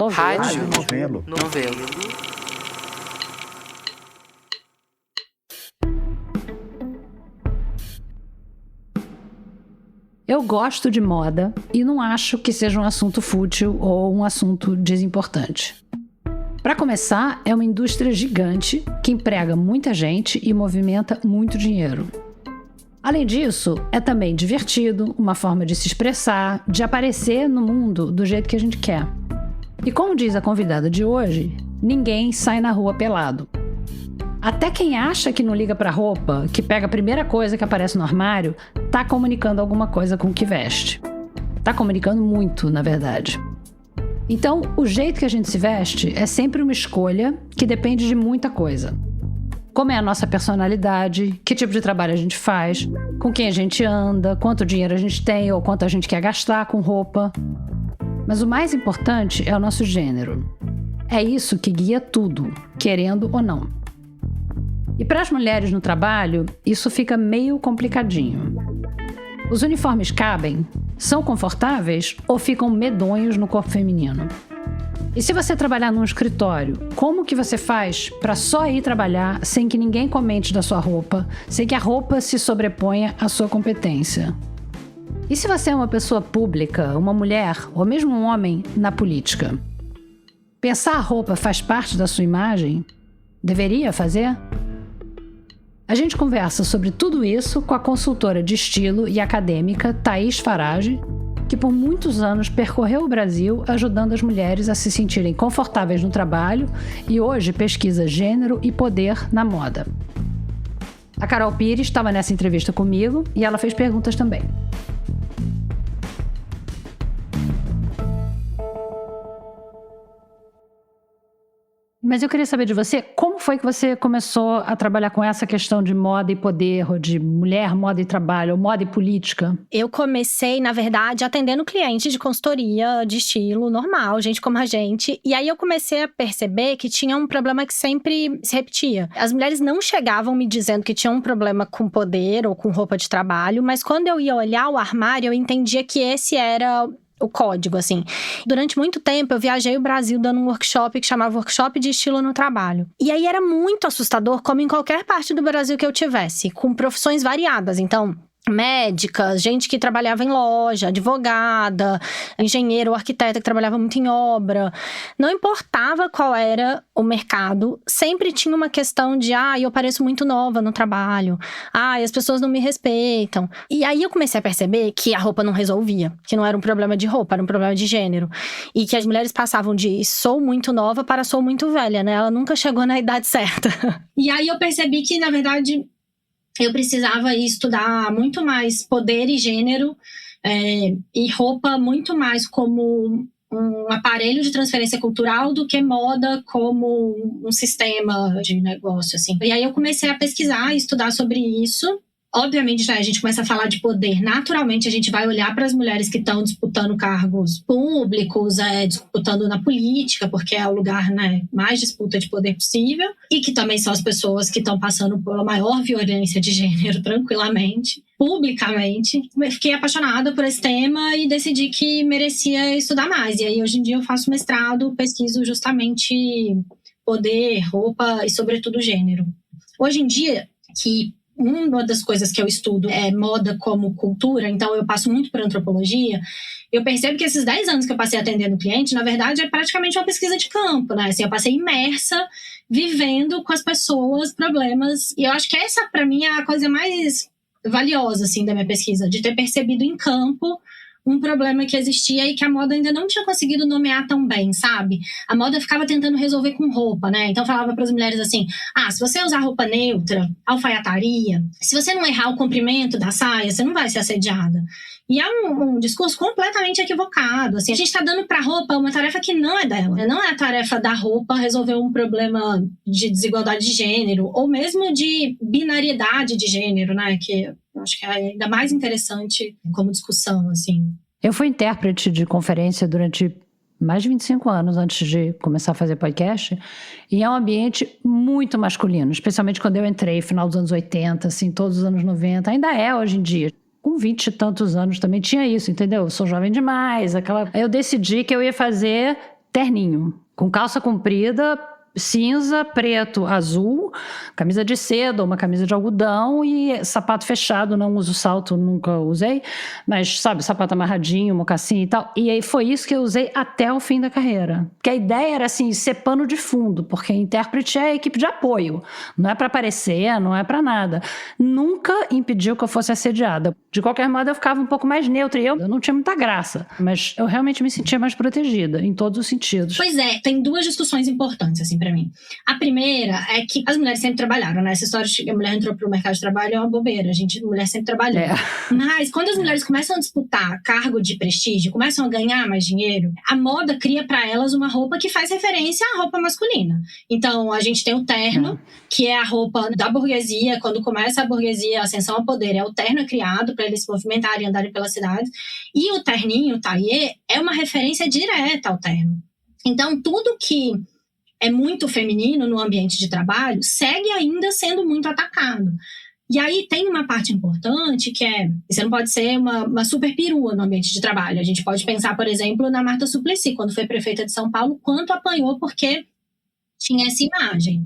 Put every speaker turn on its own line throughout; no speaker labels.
Rádio.
Novelo.
Eu gosto de moda e não acho que seja um assunto fútil ou um assunto desimportante. Para começar, é uma indústria gigante que emprega muita gente e movimenta muito dinheiro. Além disso, é também divertido, uma forma de se expressar, de aparecer no mundo do jeito que a gente quer. E como diz a convidada de hoje, ninguém sai na rua pelado. Até quem acha que não liga pra roupa, que pega a primeira coisa que aparece no armário, tá comunicando alguma coisa com o que veste. Tá comunicando muito, na verdade. Então, o jeito que a gente se veste é sempre uma escolha que depende de muita coisa. Como é a nossa personalidade, que tipo de trabalho a gente faz, com quem a gente anda, quanto dinheiro a gente tem ou quanto a gente quer gastar com roupa. Mas o mais importante é o nosso gênero. É isso que guia tudo, querendo ou não. E para as mulheres no trabalho, isso fica meio complicadinho. Os uniformes cabem? São confortáveis ou ficam medonhos no corpo feminino? E se você trabalhar num escritório, como que você faz para só ir trabalhar sem que ninguém comente da sua roupa, sem que a roupa se sobreponha à sua competência? E se você é uma pessoa pública, uma mulher ou mesmo um homem na política? Pensar a roupa faz parte da sua imagem? Deveria fazer? A gente conversa sobre tudo isso com a consultora de estilo e acadêmica Thaís Farage, que por muitos anos percorreu o Brasil ajudando as mulheres a se sentirem confortáveis no trabalho e hoje pesquisa gênero e poder na moda. A Carol Pires estava nessa entrevista comigo e ela fez perguntas também. Mas eu queria saber de você, como foi que você começou a trabalhar com essa questão de moda e poder, ou de mulher, moda e trabalho, ou moda e política?
Eu comecei, na verdade, atendendo clientes de consultoria de estilo normal, gente como a gente. E aí eu comecei a perceber que tinha um problema que sempre se repetia. As mulheres não chegavam me dizendo que tinham um problema com poder ou com roupa de trabalho, mas quando eu ia olhar o armário, eu entendia que esse era o código, assim. Durante muito tempo, eu viajei o Brasil dando um workshop que chamava Workshop de Estilo no Trabalho. E aí era muito assustador, como em qualquer parte do Brasil que eu tivesse, com profissões variadas. Então, médicas, gente que trabalhava em loja, advogada, engenheiro ou arquiteta que trabalhava muito em obra. Não importava qual era o mercado, sempre tinha uma questão de eu pareço muito nova no trabalho, as pessoas não me respeitam. E aí eu comecei a perceber que a roupa não resolvia, que não era um problema de roupa, era um problema de gênero. E que as mulheres passavam de sou muito nova para sou muito velha, né? Ela nunca chegou na idade certa. E aí eu percebi que, na verdade, eu precisava estudar muito mais poder e gênero, e roupa muito mais como um aparelho de transferência cultural do que moda como um sistema de negócio, assim. E aí eu comecei a pesquisar e estudar sobre isso. Obviamente, já a gente começa a falar de poder. Naturalmente, a gente vai olhar para as mulheres que estão disputando cargos públicos, disputando na política, porque é o lugar, né, mais disputa de poder possível, e que também são as pessoas que estão passando pela maior violência de gênero tranquilamente, publicamente. Eu fiquei apaixonada por esse tema e decidi que merecia estudar mais. E aí, hoje em dia, eu faço mestrado, pesquiso justamente poder, roupa e, sobretudo, gênero. Hoje em dia, que uma das coisas que eu estudo é moda como cultura, então eu passo muito por antropologia, eu percebo que esses 10 anos que eu passei atendendo cliente, na verdade, é praticamente uma pesquisa de campo, né? Assim, eu passei imersa, vivendo com as pessoas, problemas, e eu acho que essa, para mim, é a coisa mais valiosa, assim, da minha pesquisa, de ter percebido em campo um problema que existia e que a moda ainda não tinha conseguido nomear tão bem, sabe? A moda ficava tentando resolver com roupa, né? Então falava para as mulheres assim, se você usar roupa neutra, alfaiataria, se você não errar o comprimento da saia, você não vai ser assediada. E é um discurso completamente equivocado. Assim, a gente está dando para a roupa uma tarefa que não é dela. Não é a tarefa da roupa resolver um problema de desigualdade de gênero, ou mesmo de binariedade de gênero, né? Que eu acho que é ainda mais interessante como discussão, assim.
Eu fui intérprete de conferência durante mais de 25 anos antes de começar a fazer podcast, e é um ambiente muito masculino, especialmente quando eu entrei, final dos anos 80, assim, todos os anos 90, ainda é hoje em dia. Com 20 e tantos anos também tinha isso, entendeu? Eu sou jovem demais, eu decidi que eu ia fazer terninho, com calça comprida, cinza, preto, azul, camisa de seda, uma camisa de algodão e sapato fechado. Não uso salto, nunca usei, mas sabe, sapato amarradinho, mocassim e tal. E aí foi isso que eu usei até o fim da carreira. Porque a ideia era assim, ser pano de fundo, porque intérprete é equipe de apoio, não é para aparecer, não é para nada. Nunca impediu que eu fosse assediada. De qualquer modo, eu ficava um pouco mais neutra e eu não tinha muita graça, mas eu realmente me sentia mais protegida em todos os sentidos.
Pois é, tem duas discussões importantes assim pra mim. A primeira é que as mulheres sempre trabalharam, né? Essa história de que a mulher entrou pro mercado de trabalho é uma bobeira. A mulher sempre trabalhou. Mas quando as mulheres começam a disputar cargo de prestígio, começam a ganhar mais dinheiro, a moda cria pra elas uma roupa que faz referência à roupa masculina. Então, a gente tem o terno, que é a roupa da burguesia. Quando começa a burguesia, a ascensão ao poder, é o terno criado pra eles se movimentarem e andarem pela cidade. E o terninho, o taillé, é uma referência direta ao terno. Então, tudo que é muito feminino no ambiente de trabalho, segue ainda sendo muito atacado. E aí tem uma parte importante que é, você não pode ser uma super perua no ambiente de trabalho. A gente pode pensar, por exemplo, na Marta Suplicy, quando foi prefeita de São Paulo, quanto apanhou porque tinha essa imagem.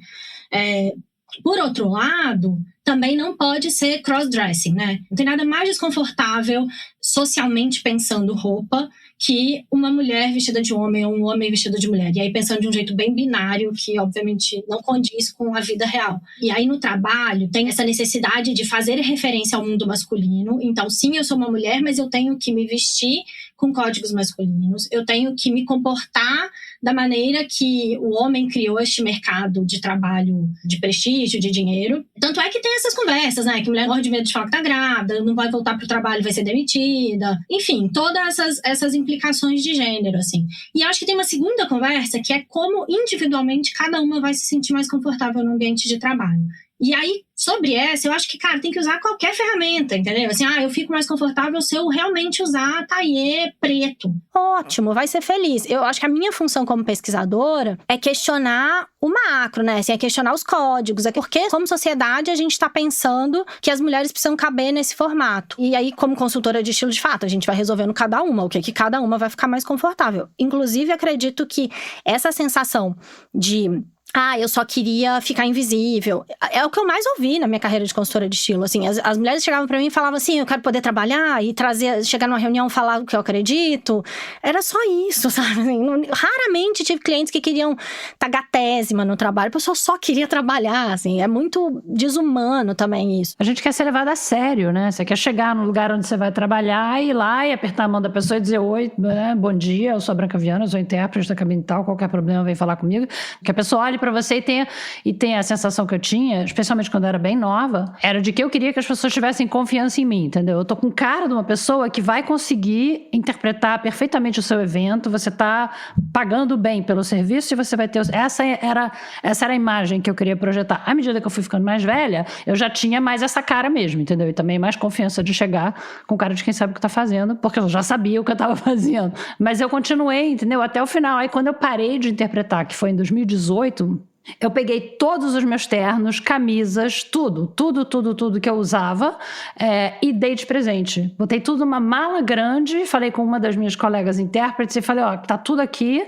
Por outro lado, também não pode ser cross-dressing, né? Não tem nada mais desconfortável, socialmente pensando, roupa, que uma mulher vestida de homem ou um homem vestido de mulher. E aí pensando de um jeito bem binário, que obviamente não condiz com a vida real. E aí no trabalho tem essa necessidade de fazer referência ao mundo masculino. Então sim, eu sou uma mulher, mas eu tenho que me vestir com códigos masculinos. Eu tenho que me comportar da maneira que o homem criou este mercado de trabalho de prestígio, de dinheiro. Tanto é que tem essas conversas, né? Que mulher morre de medo de falar que tá grávida, não vai voltar pro trabalho, vai ser demitida. Enfim, todas essas implicações de gênero, assim. E acho que tem uma segunda conversa, que é como individualmente cada uma vai se sentir mais confortável no ambiente de trabalho. E aí, sobre essa, eu acho que, cara, tem que usar qualquer ferramenta, entendeu? Assim, eu fico mais confortável se eu realmente usar taillé preto.
Ótimo, vai ser feliz. Eu acho que a minha função como pesquisadora é questionar o macro, né? Assim, é questionar os códigos. É porque, como sociedade, a gente tá pensando que as mulheres precisam caber nesse formato. E aí, como consultora de estilo, de fato, a gente vai resolvendo cada uma, o que cada uma vai ficar mais confortável. Inclusive, acredito que essa sensação de eu só queria ficar invisível. É o que eu mais ouvi na minha carreira de consultora de estilo. Assim, as mulheres chegavam pra mim e falavam assim, eu quero poder trabalhar e chegar numa reunião e falar o que eu acredito. Era só isso, sabe? Assim, raramente tive clientes que queriam tagatésima no trabalho. A pessoa só queria trabalhar, assim. É muito desumano também isso.
A gente quer ser levada a sério, né? Você quer chegar no lugar onde você vai trabalhar, ir lá e apertar a mão da pessoa e dizer, oi, bom dia, eu sou a Branca Viana, eu sou intérprete da cabine tal, qualquer problema vem falar comigo. Que a pessoa olhe pra você e tenha a sensação que eu tinha, especialmente quando eu era bem nova, era de que eu queria que as pessoas tivessem confiança em mim, entendeu? Eu tô com cara de uma pessoa que vai conseguir interpretar perfeitamente o seu evento, você tá pagando bem pelo serviço e você vai ter... Essa era a imagem que eu queria projetar. À medida que eu fui ficando mais velha, eu já tinha mais essa cara mesmo, entendeu? E também mais confiança de chegar com cara de quem sabe o que tá fazendo, porque eu já sabia o que eu tava fazendo. Mas eu continuei, entendeu? Até o final. Aí quando eu parei de interpretar, que foi em 2018... eu peguei todos os meus ternos, camisas, tudo que eu usava e dei de presente. Botei tudo numa mala grande, falei com uma das minhas colegas intérpretes e falei, tá tudo aqui,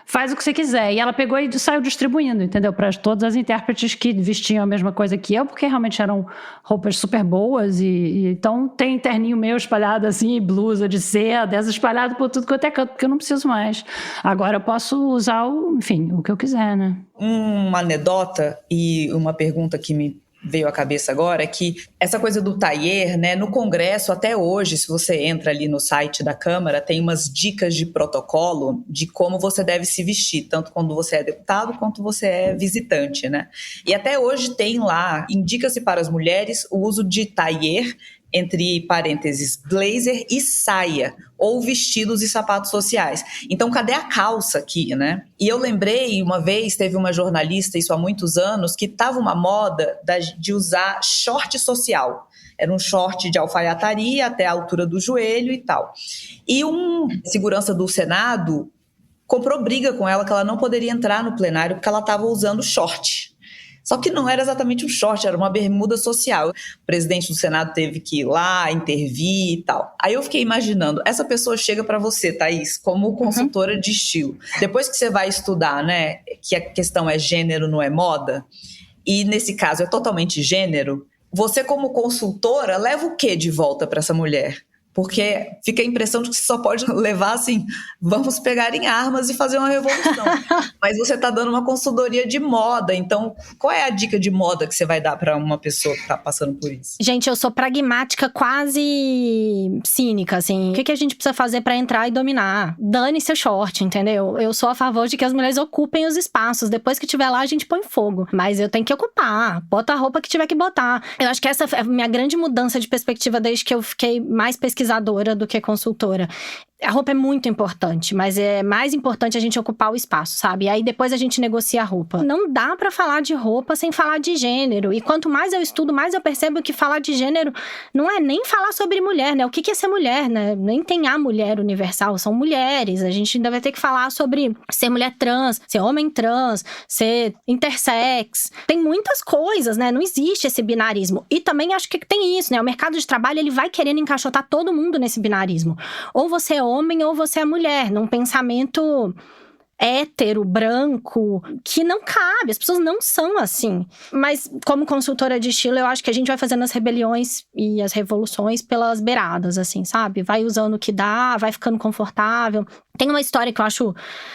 faz o que você quiser. E ela pegou e saiu distribuindo, entendeu? Para todas as intérpretes que vestiam a mesma coisa que eu, porque realmente eram roupas super boas. Então tem terninho meu espalhado assim, blusa de seda, essa espalhada por tudo quanto é canto, porque eu não preciso mais. Agora eu posso usar o que eu quiser, né?
Uma anedota e uma pergunta que me veio à cabeça agora é que essa coisa do taillé, né, no Congresso até hoje, se você entra ali no site da Câmara, tem umas dicas de protocolo de como você deve se vestir, tanto quando você é deputado quanto você é visitante, né? E até hoje tem lá, indica-se para as mulheres o uso de taillé, entre parênteses, blazer e saia, ou vestidos e sapatos sociais. Então, cadê a calça aqui, né? E eu lembrei, uma vez, teve uma jornalista, isso há muitos anos, que estava uma moda de usar short social. Era um short de alfaiataria até a altura do joelho e tal. E um segurança do Senado comprou briga com ela que ela não poderia entrar no plenário porque ela estava usando short. Só que não era exatamente um short, era uma bermuda social. O presidente do Senado teve que ir lá, intervir e tal. Aí eu fiquei imaginando, essa pessoa chega para você, Thaís, como consultora de estilo. Depois que você vai estudar, né, que a questão é gênero, não é moda, e nesse caso é totalmente gênero, você como consultora leva o que de volta para essa mulher? Porque fica a impressão de que você só pode levar assim, vamos pegar em armas e fazer uma revolução. Mas você está dando uma consultoria de moda, então qual é a dica de moda que você vai dar para uma pessoa que está passando por isso?
Gente, eu sou pragmática, quase cínica, assim. O que a gente precisa fazer para entrar e dominar? Dane seu short, entendeu? Eu sou a favor de que as mulheres ocupem os espaços. Depois que tiver lá, a gente põe fogo. Mas eu tenho que ocupar. Bota a roupa que tiver que botar. Eu acho que essa é a minha grande mudança de perspectiva desde que eu fiquei mais pesquisadora do que consultora. A roupa é muito importante, mas é mais importante a gente ocupar o espaço, sabe? E aí depois a gente negocia a roupa. Não dá pra falar de roupa sem falar de gênero. E quanto mais eu estudo, mais eu percebo que falar de gênero não é nem falar sobre mulher, né? O que é ser mulher, né? Nem tem a mulher universal, são mulheres. A gente ainda vai ter que falar sobre ser mulher trans, ser homem trans, ser intersex. Tem muitas coisas, né? Não existe esse binarismo. E também acho que tem isso, né? O mercado de trabalho, ele vai querendo encaixotar todo mundo nesse binarismo. Ou você é homem ou você é mulher, num pensamento hétero, branco, que não cabe, as pessoas não são assim. Mas como consultora de estilo, eu acho que a gente vai fazendo as rebeliões e as revoluções pelas beiradas, assim, sabe? Vai usando o que dá, vai ficando confortável. Tem uma história que eu acho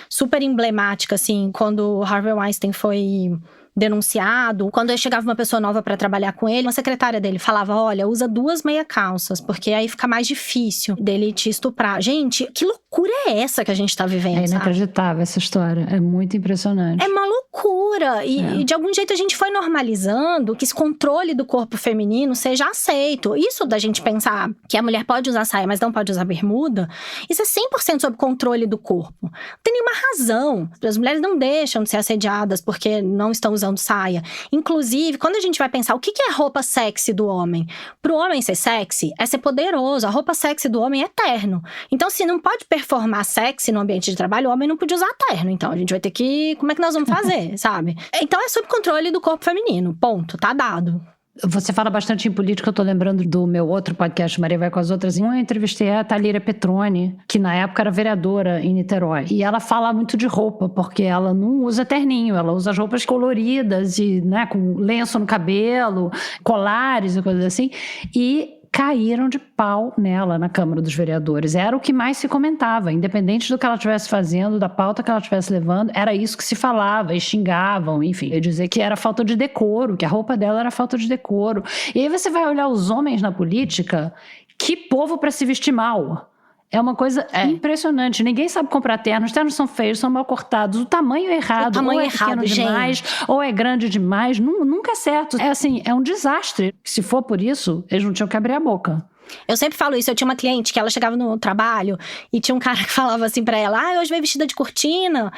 super emblemática, assim, quando o Harvey Weinstein foi denunciado, quando chegava uma pessoa nova pra trabalhar com ele, uma secretária dele falava, olha, usa 2 meia calças, porque aí fica mais difícil dele te estuprar. Gente, que loucura é essa que a gente tá vivendo,
É inacreditável essa história, é muito impressionante.
É uma loucura, e de algum jeito a gente foi normalizando que esse controle do corpo feminino seja aceito. Isso da gente pensar que a mulher pode usar saia, mas não pode usar bermuda, isso é 100% sob controle do corpo. Não tem nenhuma razão. As mulheres não deixam de ser assediadas porque não estão usando saia. Inclusive, quando a gente vai pensar o que é roupa sexy do homem? Pro homem ser sexy, é ser poderoso. A roupa sexy do homem é terno. Então, se não pode performar sexy no ambiente de trabalho, o homem não podia usar terno. Então, a gente vai ter que... Como é que nós vamos fazer, sabe? Então, é sob controle do corpo feminino. Ponto. Tá dado.
Você fala bastante em política, eu tô lembrando do meu outro podcast, Maria Vai com as Outras. Eu entrevistei a Thalíria Petroni, que na época era vereadora em Niterói. E ela fala muito de roupa, porque ela não usa terninho, ela usa as roupas coloridas, e, né, com lenço no cabelo, colares e coisas assim. E caíram de pau nela na Câmara dos Vereadores. Era o que mais se comentava, independente do que ela estivesse fazendo, da pauta que ela estivesse levando, era isso que se falava, e xingavam, enfim. Eu dizer que era falta de decoro, que a roupa dela era falta de decoro. E aí você vai olhar os homens na política, que povo para se vestir mal. É uma coisa impressionante. Ninguém sabe comprar ternos. Os ternos são feios, são mal cortados. O tamanho é errado.
O tamanho
ou é
errado,
pequeno demais, ou é grande demais. Nunca é certo. É assim, é um desastre. Se for por isso, eles não tinham que abrir a boca.
Eu sempre falo isso, eu tinha uma cliente que ela chegava no trabalho e tinha um cara que falava assim pra ela, hoje veio vestida de cortina,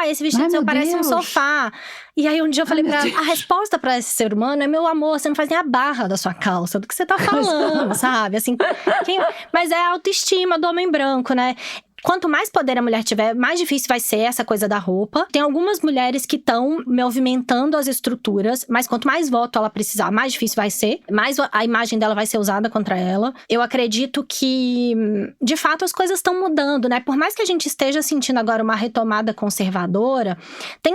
esse vestido seu parece um sofá. E aí um dia eu falei pra ela, a resposta pra esse ser humano é, meu amor, você não faz nem a barra da sua calça, do que você tá falando, sabe? Assim, mas é a autoestima do homem branco, né? Quanto mais poder a mulher tiver, mais difícil vai ser essa coisa da roupa. Tem algumas mulheres que estão movimentando as estruturas, mas quanto mais voto ela precisar, mais difícil vai ser. Mais a imagem dela vai ser usada contra ela. Eu acredito que, de fato, as coisas estão mudando, né? Por mais que a gente esteja sentindo agora uma retomada conservadora, tem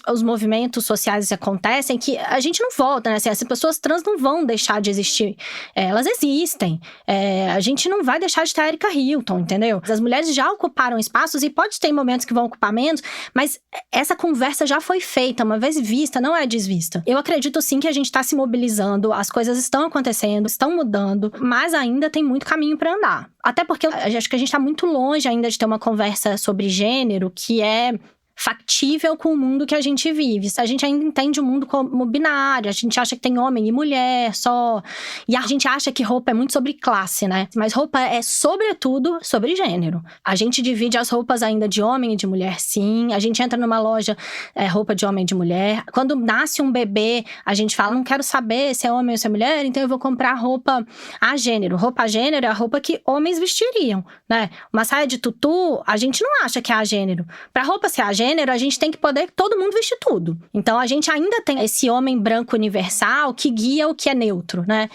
os movimentos sociais que acontecem que a gente não volta, né? Assim, as pessoas trans não vão deixar de existir. Elas existem. A gente não vai deixar de ter a Erika Hilton, entendeu? As mulheres já ocuparam espaços e pode ter momentos que vão ocupar menos, mas essa conversa já foi feita, uma vez vista, não é desvista. Eu acredito sim que a gente está se mobilizando, as coisas estão acontecendo, estão mudando, mas ainda tem muito caminho para andar. Até porque eu acho que a gente está muito longe ainda de ter uma conversa sobre gênero que é factível com o mundo que a gente vive. A gente ainda entende o mundo como binário, a gente acha que tem homem e mulher só, e a gente acha que roupa é muito sobre classe, né? Mas roupa é sobretudo sobre gênero. A gente divide as roupas ainda de homem e de mulher, sim. A gente entra numa loja, roupa de homem e de mulher. Quando nasce um bebê, a gente fala, não quero saber se é homem ou se é mulher, então eu vou comprar roupa a gênero. Roupa a gênero é a roupa que homens vestiriam, né? Uma saia de tutu, a gente não acha que é a gênero. Pra roupa ser a gênero, gênero, a gente tem que poder todo mundo vestir tudo. Então, a gente ainda tem esse homem branco universal que guia o que é neutro, né?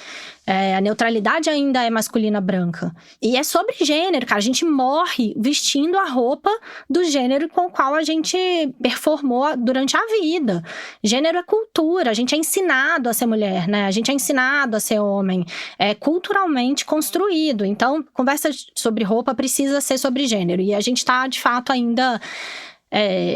A neutralidade ainda é masculina branca. E é sobre gênero, cara. A gente morre vestindo a roupa do gênero com o qual a gente performou durante a vida. Gênero é cultura. A gente é ensinado a ser mulher, né? A gente é ensinado a ser homem. É culturalmente construído. Então, conversa sobre roupa precisa ser sobre gênero. E a gente tá, de fato, ainda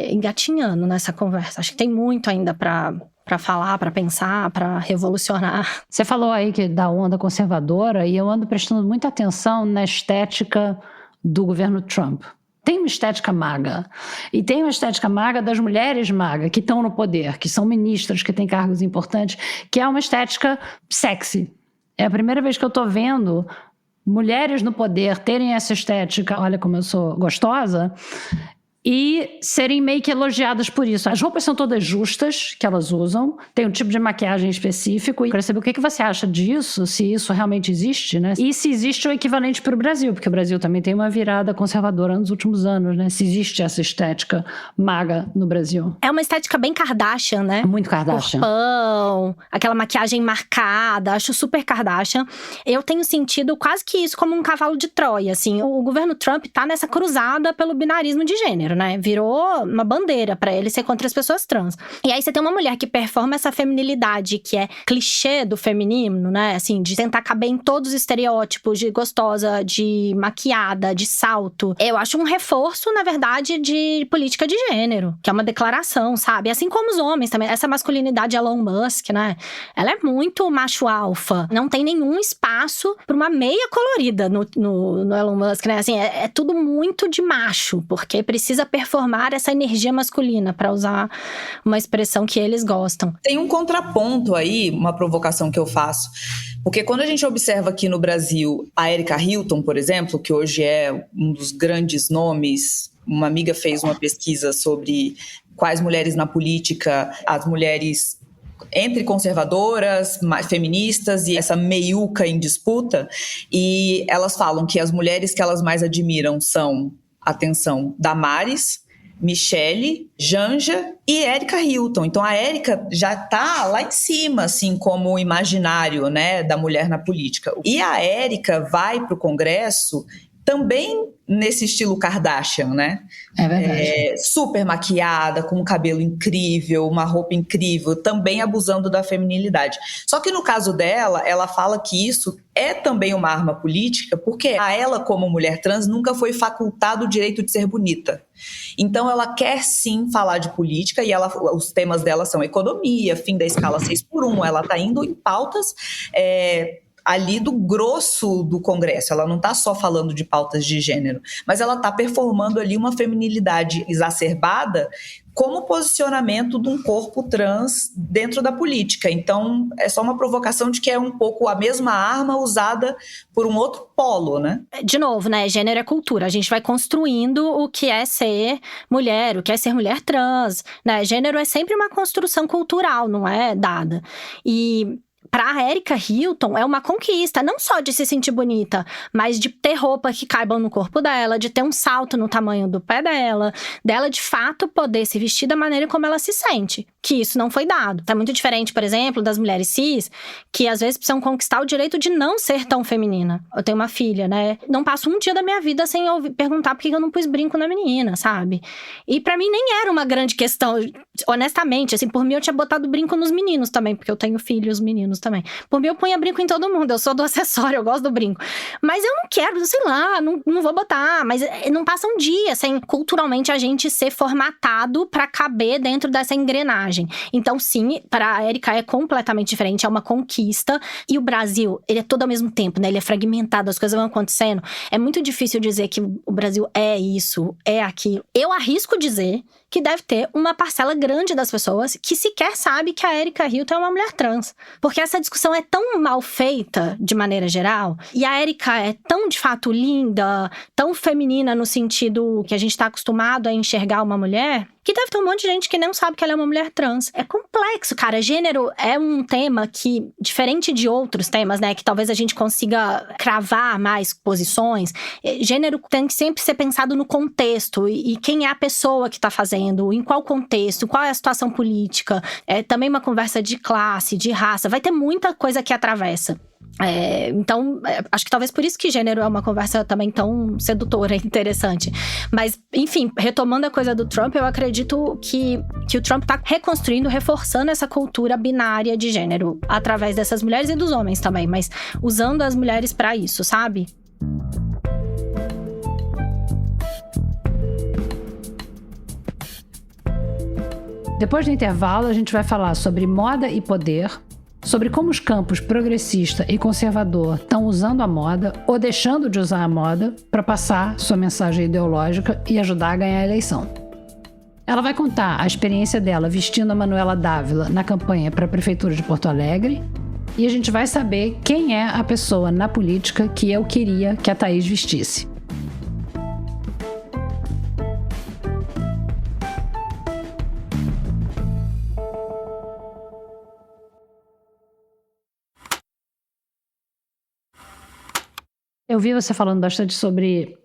engatinhando nessa conversa. Acho que tem muito ainda pra falar, pra pensar, pra revolucionar.
Você falou aí que da onda conservadora, e eu ando prestando muita atenção na estética do governo Trump. Tem uma estética maga. E tem uma estética maga das mulheres maga, que estão no poder, que são ministras, que têm cargos importantes, que é uma estética sexy. É a primeira vez que eu tô vendo mulheres no poder terem essa estética, olha como eu sou gostosa, e serem meio que elogiadas por isso. As roupas são todas justas, que elas usam, tem um tipo de maquiagem específico, e eu quero saber o que você acha disso, se isso realmente existe, né? E se existe o equivalente para o Brasil, porque o Brasil também tem uma virada conservadora nos últimos anos, né? Se existe essa estética maga no Brasil.
É uma estética bem Kardashian, né?
Muito Kardashian.
Corpão, aquela maquiagem marcada, acho super Kardashian. Eu tenho sentido quase que isso como um cavalo de Troia, assim. O governo Trump tá nessa cruzada pelo binarismo de gênero, né? Virou uma bandeira pra ele ser contra as pessoas trans. E aí você tem uma mulher que performa essa feminilidade que é clichê do feminino, né? Assim, de tentar caber em todos os estereótipos de gostosa, de maquiada, de salto. Eu acho um reforço, na verdade, de política de gênero, que é uma declaração, sabe? Assim como os homens também. Essa masculinidade Elon Musk, né? Ela é muito macho alfa. Não tem nenhum espaço pra uma meia colorida no Elon Musk, né? Assim, é tudo muito de macho, porque precisa performar essa energia masculina, para usar uma expressão que eles gostam.
Tem um contraponto aí, uma provocação que eu faço, porque quando a gente observa aqui no Brasil a Erika Hilton, por exemplo, que hoje é um dos grandes nomes, uma amiga fez uma pesquisa sobre quais mulheres na política, as mulheres entre conservadoras, feministas e essa meiuca em disputa, e elas falam que as mulheres que elas mais admiram são, atenção, Damares, Michelle, Janja e Erika Hilton. Então a Erika já tá lá em cima, assim, como o imaginário, né, da mulher na política. E a Erika vai pro Congresso também nesse estilo Kardashian, né?
É verdade.
Super maquiada, com um cabelo incrível, uma roupa incrível, também abusando da feminilidade. Só que no caso dela, ela fala que isso é também uma arma política, porque a ela, como mulher trans, nunca foi facultado o direito de ser bonita. Então ela quer sim falar de política, e os temas dela são economia, fim da escala 6x1, ela tá indo em pautas ali do grosso do Congresso. Ela não está só falando de pautas de gênero, mas ela está performando ali uma feminilidade exacerbada como posicionamento de um corpo trans dentro da política. Então, é só uma provocação de que é um pouco a mesma arma usada por um outro polo, né?
De novo, né? Gênero é cultura. A gente vai construindo o que é ser mulher, o que é ser mulher trans, né? Gênero é sempre uma construção cultural, não é dada. E para a Erika Hilton é uma conquista, não só de se sentir bonita, mas de ter roupa que caibam no corpo dela, de ter um salto no tamanho do pé dela de fato poder se vestir da maneira como ela se sente, que isso não foi dado. É muito diferente, por exemplo, das mulheres cis, que às vezes precisam conquistar o direito de não ser tão feminina. Eu tenho uma filha, né? Não passo um dia da minha vida sem perguntar por que eu não pus brinco na menina, sabe? E pra mim nem era uma grande questão, honestamente, assim, por mim eu tinha botado brinco nos meninos também, porque eu tenho filhos meninos também. Por mim, eu punha brinco em todo mundo. Eu sou do acessório, eu gosto do brinco. Mas eu não quero, sei lá, não vou botar. Mas não passa um dia sem, culturalmente, a gente ser formatado pra caber dentro dessa engrenagem. Então, sim, para a Erika é completamente diferente. É uma conquista. E o Brasil, ele é todo ao mesmo tempo, né? Ele é fragmentado, as coisas vão acontecendo. É muito difícil dizer que o Brasil é isso, é aquilo. Eu arrisco dizer que deve ter uma parcela grande das pessoas que sequer sabe que a Erika Hilton é uma mulher trans. Porque essa discussão é tão mal feita, de maneira geral, e a Erika é tão, de fato, linda, tão feminina no sentido que a gente está acostumado a enxergar uma mulher, que deve ter um monte de gente que não sabe que ela é uma mulher trans. É complexo, cara. Gênero é um tema que, diferente de outros temas, né, que talvez a gente consiga cravar mais posições, gênero tem que sempre ser pensado no contexto e quem é a pessoa que tá fazendo, em qual contexto, qual é a situação política. É também uma conversa de classe, de raça. Vai ter muita coisa que atravessa. Então, acho que talvez por isso que gênero é uma conversa também tão sedutora e interessante. Mas, enfim, retomando a coisa do Trump, eu acredito que o Trump tá reconstruindo, reforçando essa cultura binária de gênero através dessas mulheres e dos homens também, mas usando as mulheres pra isso, sabe?
Depois do intervalo, a gente vai falar sobre moda e poder, sobre como os campos progressista e conservador estão usando a moda ou deixando de usar a moda para passar sua mensagem ideológica e ajudar a ganhar a eleição. Ela vai contar a experiência dela vestindo a Manuela Dávila na campanha para a Prefeitura de Porto Alegre e a gente vai saber quem é a pessoa na política que eu queria que a Thaís vestisse. Eu vi você falando bastante sobre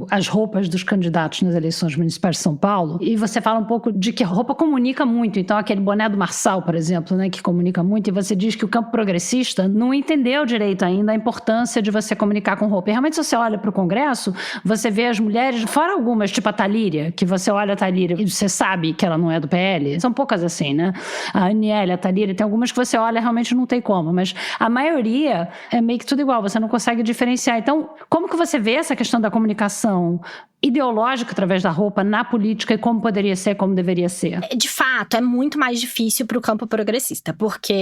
as roupas dos candidatos nas eleições municipais de São Paulo, e você fala um pouco de que a roupa comunica muito. Então, aquele boné do Marçal, por exemplo, né, que comunica muito, e você diz que o campo progressista não entendeu direito ainda a importância de você comunicar com roupa. E realmente, se você olha para o Congresso, você vê as mulheres, fora algumas, tipo a Thalíria, que você olha a Thalíria e você sabe que ela não é do PL, são poucas assim, né? A Aniele, a Thalíria, tem algumas que você olha e realmente não tem como, mas a maioria é meio que tudo igual, você não consegue diferenciar. Então, como que você vê essa questão da comunicação ideológica através da roupa na política e como poderia ser, como deveria ser?
De fato, é muito mais difícil para o campo progressista.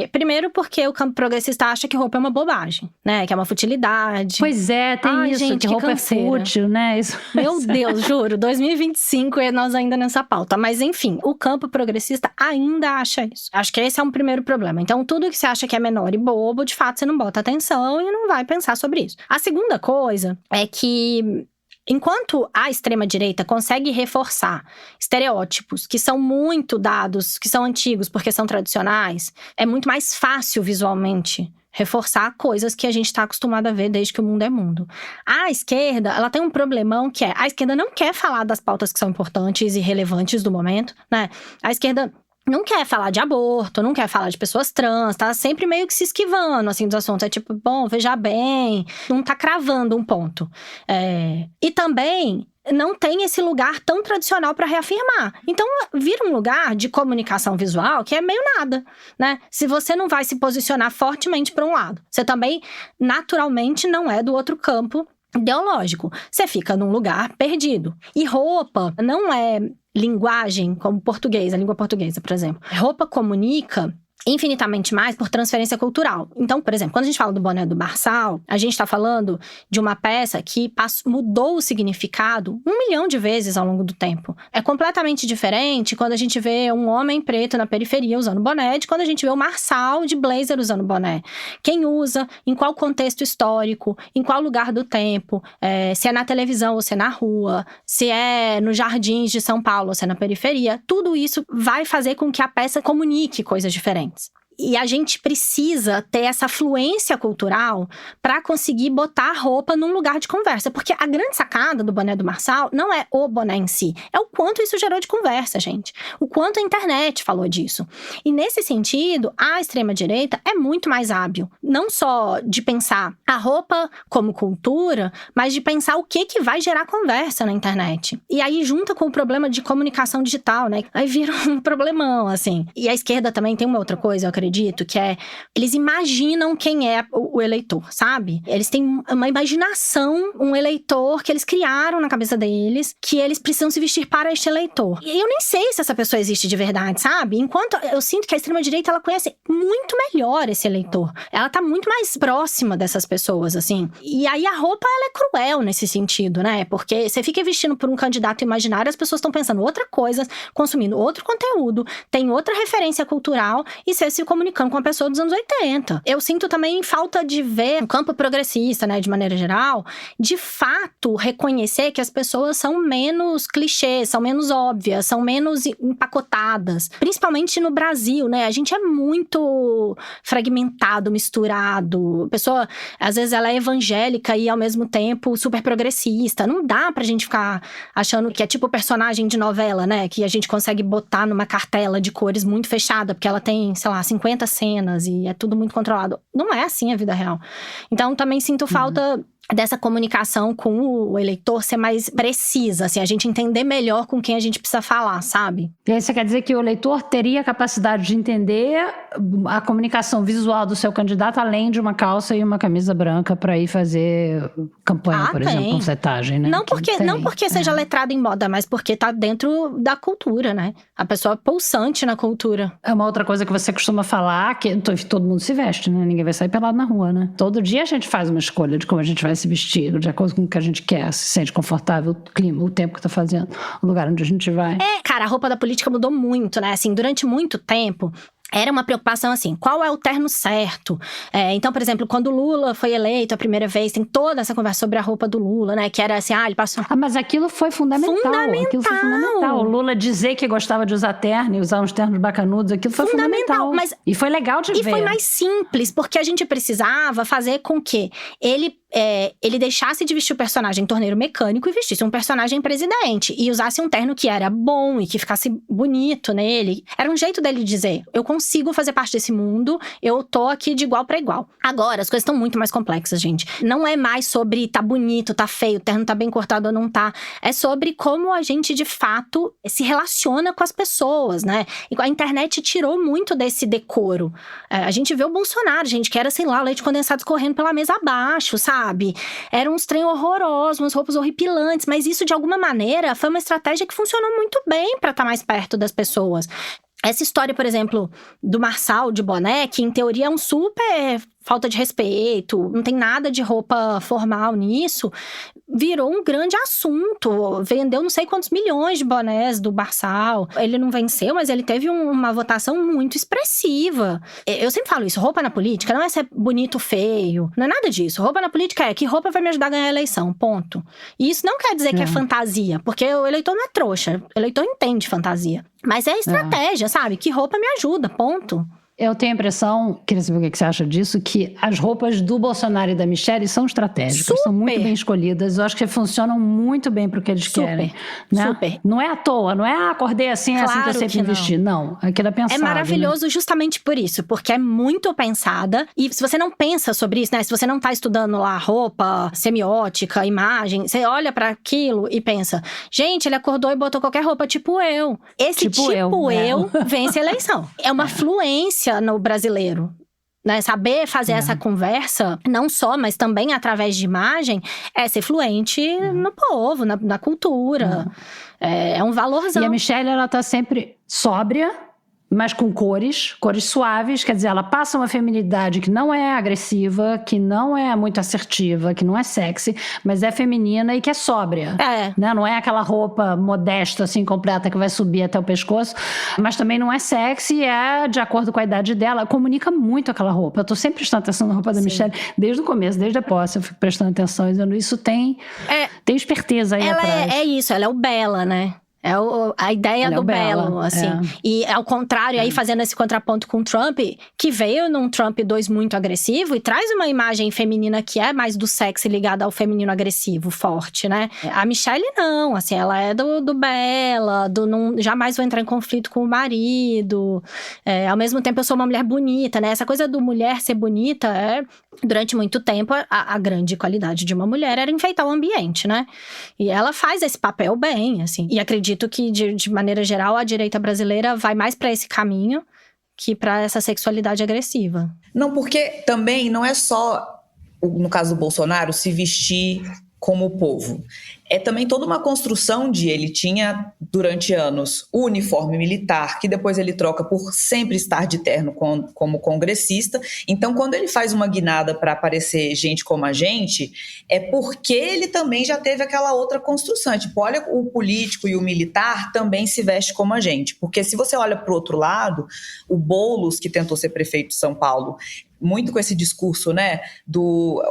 Primeiro porque o campo progressista acha que roupa é uma bobagem, né? Que é uma futilidade.
Pois é, tem isso,
gente,
que roupa
canseira.
É fútil, né? Isso.
Meu Deus, juro, 2025 e nós ainda nessa pauta. Mas enfim, o campo progressista ainda acha isso. Acho que esse é um primeiro problema. Então, tudo que você acha que é menor e bobo, de fato, você não bota atenção e não vai pensar sobre isso. A segunda coisa é que enquanto a extrema-direita consegue reforçar estereótipos que são muito dados, que são antigos porque são tradicionais, é muito mais fácil visualmente reforçar coisas que a gente está acostumado a ver desde que o mundo é mundo. A esquerda, ela tem um problemão que é, a esquerda não quer falar das pautas que são importantes e relevantes do momento, né? A esquerda não quer falar de aborto, não quer falar de pessoas trans, tá sempre meio que se esquivando, assim, dos assuntos. É tipo, bom, veja bem, não tá cravando um ponto. E também não tem esse lugar tão tradicional para reafirmar. Então, vira um lugar de comunicação visual que é meio nada, né? Se você não vai se posicionar fortemente para um lado, você também, naturalmente, não é do outro campo ideológico. Você fica num lugar perdido. E roupa não é linguagem como português, a língua portuguesa, por exemplo. Roupa comunica infinitamente mais por transferência cultural. Então, por exemplo, quando a gente fala do boné do Marçal, a gente está falando de uma peça que mudou o significado 1 milhão de vezes ao longo do tempo. É completamente diferente quando a gente vê um homem preto na periferia usando boné de quando a gente vê o Marçal de blazer usando boné. Quem usa, em qual contexto histórico, em qual lugar do tempo, se é na televisão ou se é na rua, se é nos jardins de São Paulo ou se é na periferia, tudo isso vai fazer com que a peça comunique coisas diferentes. E a gente precisa ter essa fluência cultural para conseguir botar a roupa num lugar de conversa. Porque a grande sacada do boné do Marçal não é o boné em si, é o quanto isso gerou de conversa, gente. O quanto a internet falou disso. E nesse sentido, a extrema-direita é muito mais hábil. Não só de pensar a roupa como cultura, mas de pensar o que vai gerar conversa na internet. E aí junta com o problema de comunicação digital, né? Aí vira um problemão, assim. E a esquerda também tem uma outra coisa, eu acredito, que é, eles imaginam quem é o eleitor, sabe? Eles têm uma imaginação, um eleitor que eles criaram na cabeça deles, que eles precisam se vestir para este eleitor. E eu nem sei se essa pessoa existe de verdade, sabe? Enquanto eu sinto que a extrema-direita, ela conhece muito melhor esse eleitor. Ela tá muito mais próxima dessas pessoas, assim. E aí a roupa, ela é cruel nesse sentido, né? Porque você fica vestindo por um candidato imaginário, as pessoas estão pensando outra coisa, consumindo outro conteúdo, tem outra referência cultural, e você se comunicando com uma pessoa dos anos 80. Eu sinto também falta de ver o campo progressista, né, de maneira geral, de fato reconhecer que as pessoas são menos clichês, são menos óbvias, são menos empacotadas. Principalmente no Brasil, né? A gente é muito fragmentado, misturado. A pessoa, às vezes, ela é evangélica e, ao mesmo tempo, super progressista. Não dá pra gente ficar achando que é tipo personagem de novela, né? Que a gente consegue botar numa cartela de cores muito fechada, porque ela tem, sei lá, 50 cenas e é tudo muito controlado. Não é assim a vida real. Então, também sinto falta dessa comunicação com o eleitor ser mais precisa, assim, a gente entender melhor com quem a gente precisa falar, sabe?
E aí você quer dizer que o eleitor teria a capacidade de entender a comunicação visual do seu candidato, além de uma calça e uma camisa branca para ir fazer campanha, por exemplo, panfletagem, né?
Não porque seja letrado em moda, mas porque tá dentro da cultura, né? A pessoa é pulsante na cultura.
É uma outra coisa que você costuma falar, que todo mundo se veste, né? Ninguém vai sair pelado na rua, né? Todo dia a gente faz uma escolha de como a gente vai se vestir, de acordo com o que a gente quer, se sente confortável, o clima, o tempo que tá fazendo, o lugar onde a gente vai.
Cara, a roupa da política mudou muito, né? Assim, durante muito tempo, era uma preocupação assim, qual é o terno certo? Então, por exemplo, quando o Lula foi eleito a primeira vez, tem toda essa conversa sobre a roupa do Lula, né? Que era assim, ele passou...
mas aquilo foi fundamental. Aquilo foi fundamental. O Lula dizer que gostava de usar terno e usar uns ternos bacanudos, aquilo foi fundamental. E foi legal de ver.
E foi mais simples, porque a gente precisava fazer com que ele deixasse de vestir o personagem torneiro mecânico e vestisse um personagem presidente. E usasse um terno que era bom e que ficasse bonito nele. Era um jeito dele dizer, eu consigo fazer parte desse mundo, eu tô aqui de igual pra igual. Agora, as coisas estão muito mais complexas, gente. Não é mais sobre tá bonito, tá feio, o terno tá bem cortado ou não tá. É sobre como a gente, de fato, se relaciona com as pessoas, né? E a internet tirou muito desse decoro. A gente vê o Bolsonaro, gente, que era, sei lá, leite condensado escorrendo pela mesa abaixo, sabe? Eram uns trem horrorosos, umas roupas horripilantes, mas isso, de alguma maneira, foi uma estratégia que funcionou muito bem pra estar mais perto das pessoas. Essa história, por exemplo, do Marçal de boné, que em teoria é um super falta de respeito, não tem nada de roupa formal nisso, virou um grande assunto. Vendeu não sei quantos milhões de bonés do Marçal. Ele não venceu, mas ele teve uma votação muito expressiva. Eu sempre falo isso, roupa na política não é ser bonito ou feio, não é nada disso. Roupa na política é que roupa vai me ajudar a ganhar a eleição, ponto. E isso não quer dizer que é fantasia, porque o eleitor não é trouxa, o eleitor entende fantasia. Mas é estratégia, sabe? Que roupa me ajuda, ponto.
Eu tenho a impressão, queria saber o que você acha disso, que as roupas do Bolsonaro e da Michelle são estratégicas, são muito bem escolhidas. Eu acho que funcionam muito bem para o que eles querem. Né? Super. Não é à toa, não é acordei assim, claro, assim que eu sempre me vesti. Não, aquilo é pensado.
É maravilhoso, né? Justamente por isso, porque é muito pensada. E se você não pensa sobre isso, né? Se você não tá estudando lá roupa, semiótica, imagem, você olha para aquilo e pensa, gente, ele acordou e botou qualquer roupa tipo eu. Esse tipo eu vence a eleição. É uma fluência no brasileiro, né? Saber fazer essa conversa, não só, mas também através de imagem, é ser fluente no povo, na cultura. É um valorzão.
E a Michelle, ela tá sempre sóbria, mas com cores suaves, quer dizer, ela passa uma feminilidade que não é agressiva, que não é muito assertiva, que não é sexy, mas é feminina e que é sóbria. Né? Não é aquela roupa modesta, assim, completa, que vai subir até o pescoço, mas também não é sexy, é de acordo com a idade dela, comunica muito aquela roupa. Eu tô sempre prestando atenção na roupa da Michelle, desde o começo, desde a posse, eu fico prestando atenção, dizendo, isso tem esperteza aí atrás.
É isso, ela é o Bela, né? É a ideia do belo, assim. E ao contrário, aí fazendo esse contraponto com o Trump, que veio num Trump 2 muito agressivo e traz uma imagem feminina que é mais do sexy ligada ao feminino agressivo, forte, né? A Michelle não, assim, ela é do bela, jamais vou entrar em conflito com o marido. Ao mesmo tempo, eu sou uma mulher bonita, né? Essa coisa do mulher ser bonita, durante muito tempo, a grande qualidade de uma mulher era enfeitar o ambiente, né? E ela faz esse papel bem, assim. E acredito que, de maneira geral, a direita brasileira vai mais para esse caminho que para essa sexualidade agressiva.
Não, porque também não é só, no caso do Bolsonaro, se vestir como o povo. é também toda uma construção de ele tinha, durante anos, o uniforme militar, que depois ele troca por sempre estar de terno como congressista. Então, quando ele faz uma guinada para aparecer gente como a gente, é porque ele também já teve aquela outra construção. Tipo, olha, o político e o militar também se veste como a gente. Porque se você olha para o outro lado, o Boulos, que tentou ser prefeito de São Paulo, muito com esse discurso, né,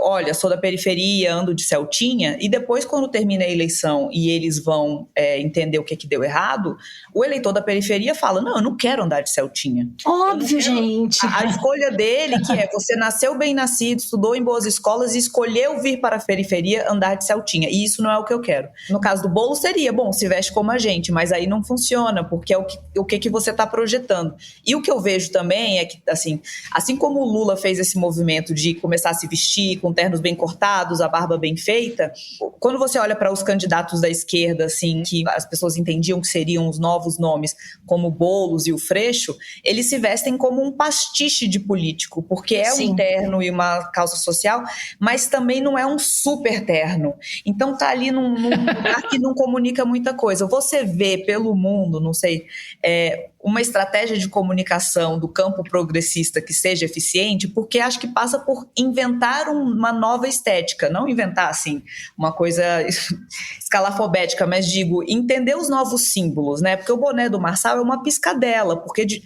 olha, sou da periferia, ando de Celtinha, e depois quando termina a eleição e eles vão entender o que deu errado, o eleitor da periferia fala, não, eu não quero andar de Celtinha.
Óbvio, gente.
A escolha dele, que é, você nasceu bem nascido, estudou em boas escolas e escolheu vir para a periferia andar de Celtinha, e isso não é o que eu quero. No caso do Boulos seria, bom, se veste como a gente, mas aí não funciona, porque é o que você está projetando. E o que eu vejo também é que, assim como o Lula fez esse movimento de começar a se vestir com ternos bem cortados, a barba bem feita, quando você olha para os candidatos da esquerda, assim, que as pessoas entendiam que seriam os novos nomes, como o Boulos e o Freixo, eles se vestem como um pastiche de político, porque é um terno e uma calça social, mas também não é um super terno. Então tá ali num lugar que não comunica muita coisa. Você vê pelo mundo, não sei, uma estratégia de comunicação do campo progressista que seja eficiente, porque acho que passa por inventar uma nova estética, não inventar, assim, uma coisa escalafobética, mas digo, entender os novos símbolos, né? Porque o boné do Marçal é uma piscadela, porque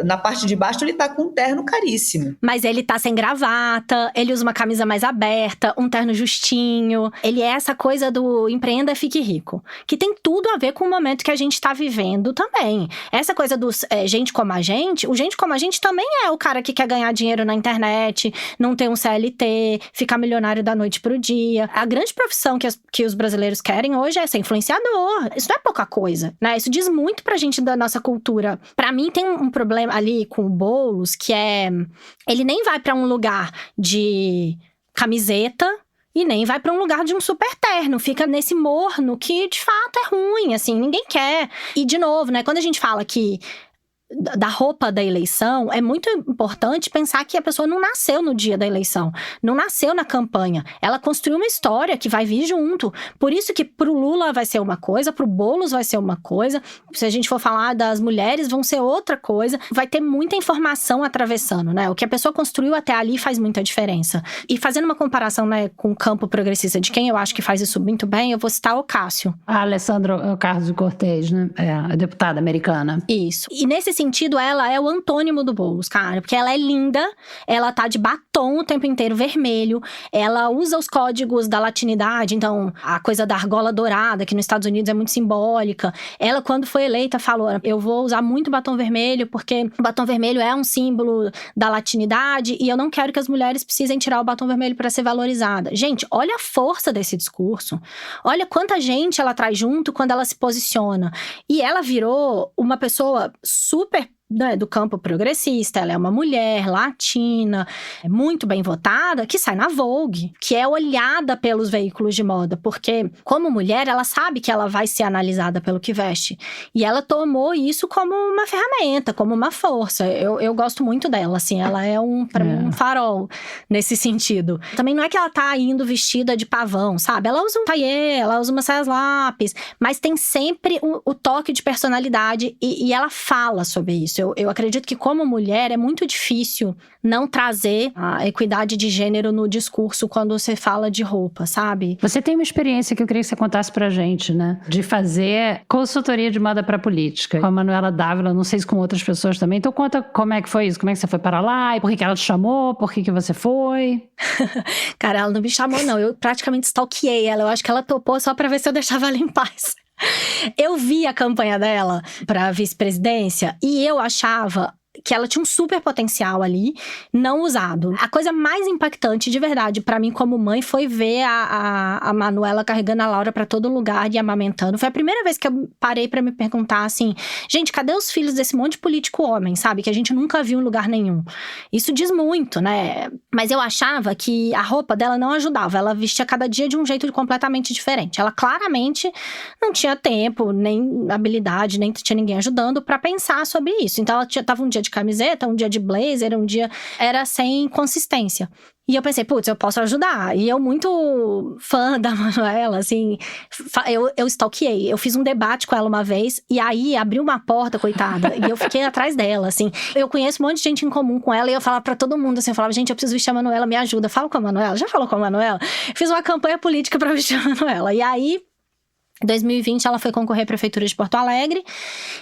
na parte de baixo ele tá com um terno caríssimo.
Mas ele tá sem gravata, ele usa uma camisa mais aberta, um terno justinho. Ele é essa coisa do empreenda, fique rico. Que tem tudo a ver com o momento que a gente tá vivendo também. Essa coisa dos gente como a gente, o gente como a gente também é o cara que quer ganhar dinheiro na internet, não ter um CLT, ficar milionário da noite pro dia. A grande profissão que os brasileiros querem hoje é ser influenciador. Isso não é pouca coisa, né? Isso diz muito pra gente da nossa cultura. Pra mim tem um problema ali com o Boulos, que ele nem vai pra um lugar de camiseta e nem vai pra um lugar de um super terno, fica nesse morno que de fato é ruim, assim, ninguém quer. E de novo, né, quando a gente fala que da roupa da eleição, é muito importante pensar que a pessoa não nasceu no dia da eleição, não nasceu na campanha, ela construiu uma história que vai vir junto. Por isso que pro Lula vai ser uma coisa, pro Boulos vai ser uma coisa, se a gente for falar das mulheres vão ser outra coisa, vai ter muita informação atravessando, né? O que a pessoa construiu até ali faz muita diferença. E fazendo uma comparação, né, com o campo progressista, de quem eu acho que faz isso muito bem, eu vou citar o Cássio.
A Alessandra Ocasio-Cortez, né? A deputada americana.
Isso. E nesse sentido, ela é o antônimo do Boulos, cara. Porque ela é linda, ela tá de batom o tempo inteiro vermelho, ela usa os códigos da latinidade, então a coisa da argola dourada, que nos Estados Unidos é muito simbólica. Ela, quando foi eleita, falou, eu vou usar muito batom vermelho, porque o batom vermelho é um símbolo da latinidade e eu não quero que as mulheres precisem tirar o batom vermelho para ser valorizada. Gente, olha a força desse discurso. Olha quanta gente ela traz junto quando ela se posiciona. E ela virou uma pessoa super do campo progressista, ela é uma mulher latina, muito bem votada, que sai na Vogue, que é olhada pelos veículos de moda, porque como mulher, ela sabe que ela vai ser analisada pelo que veste, e ela tomou isso como uma ferramenta, como uma força. Eu gosto muito dela, assim, ela é pra mim, um farol nesse sentido. Também não é que ela tá indo vestida de pavão, sabe? Ela usa um taillé, ela usa umas saias lápis, mas tem sempre o toque de personalidade e ela fala sobre isso. Eu acredito que como mulher é muito difícil não trazer a equidade de gênero no discurso quando você fala de roupa, sabe?
Você tem uma experiência que eu queria que você contasse pra gente, né? De fazer consultoria de moda pra política. Com a Manuela Dávila, não sei se com outras pessoas também. Então conta como é que foi isso, como é que você foi para lá, e por que ela te chamou, por que você foi?
Cara, ela não me chamou não, eu praticamente stalkeei ela, eu acho que ela topou só pra ver se eu deixava ela em paz. Eu vi a campanha dela pra vice-presidência e eu achava que ela tinha um super potencial ali, não usado. A coisa mais impactante, de verdade, pra mim como mãe, foi ver a Manuela carregando a Laura pra todo lugar e amamentando. Foi a primeira vez que eu parei pra me perguntar assim, gente, cadê os filhos desse monte de político homem, sabe? Que a gente nunca viu em lugar nenhum. Isso diz muito, né? Mas eu achava que a roupa dela não ajudava. Ela vestia cada dia de um jeito completamente diferente. Ela claramente não tinha tempo, nem habilidade, nem tinha ninguém ajudando pra pensar sobre isso. Então ela tava um dia de de camiseta, um dia de blazer, um dia… Era sem consistência. E eu pensei, putz, eu posso ajudar. E eu muito fã da Manuela, assim, eu stalkeei. Eu fiz um debate com ela uma vez, e aí abriu uma porta, coitada, e eu fiquei atrás dela, assim. Eu conheço um monte de gente em comum com ela, e eu falava pra todo mundo, assim, eu falava, gente, eu preciso vestir a Manuela, me ajuda. Fala com a Manuela. Já falou com a Manuela? Fiz uma campanha política pra vestir a Manuela. E aí… Em 2020, ela foi concorrer à Prefeitura de Porto Alegre.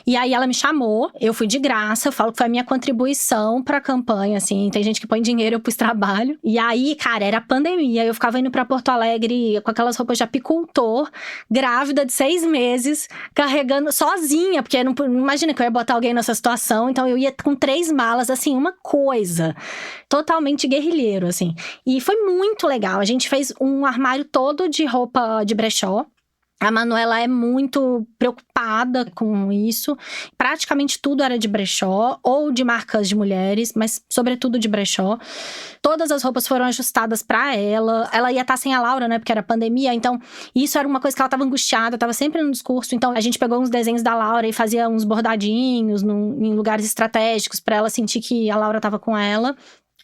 E aí, ela me chamou. Eu fui de graça. Eu falo que foi a minha contribuição pra campanha, assim. Tem gente que põe dinheiro, eu pus trabalho. E aí, cara, era pandemia. Eu ficava indo pra Porto Alegre com aquelas roupas de apicultor. Grávida de 6 meses. Carregando sozinha. Porque não imagina que eu ia botar alguém nessa situação. Então, eu ia com 3 malas. Assim, uma coisa. Totalmente guerrilheiro, assim. E foi muito legal. A gente fez um armário todo de roupa de brechó. A Manuela é muito preocupada com isso. Praticamente tudo era de brechó ou de marcas de mulheres, mas sobretudo de brechó. Todas as roupas foram ajustadas pra ela. Ela ia estar sem a Laura, né? Porque era pandemia. Então, isso era uma coisa que ela tava angustiada, tava sempre no discurso. Então, a gente pegou uns desenhos da Laura e fazia uns bordadinhos em lugares estratégicos pra ela sentir que a Laura tava com ela.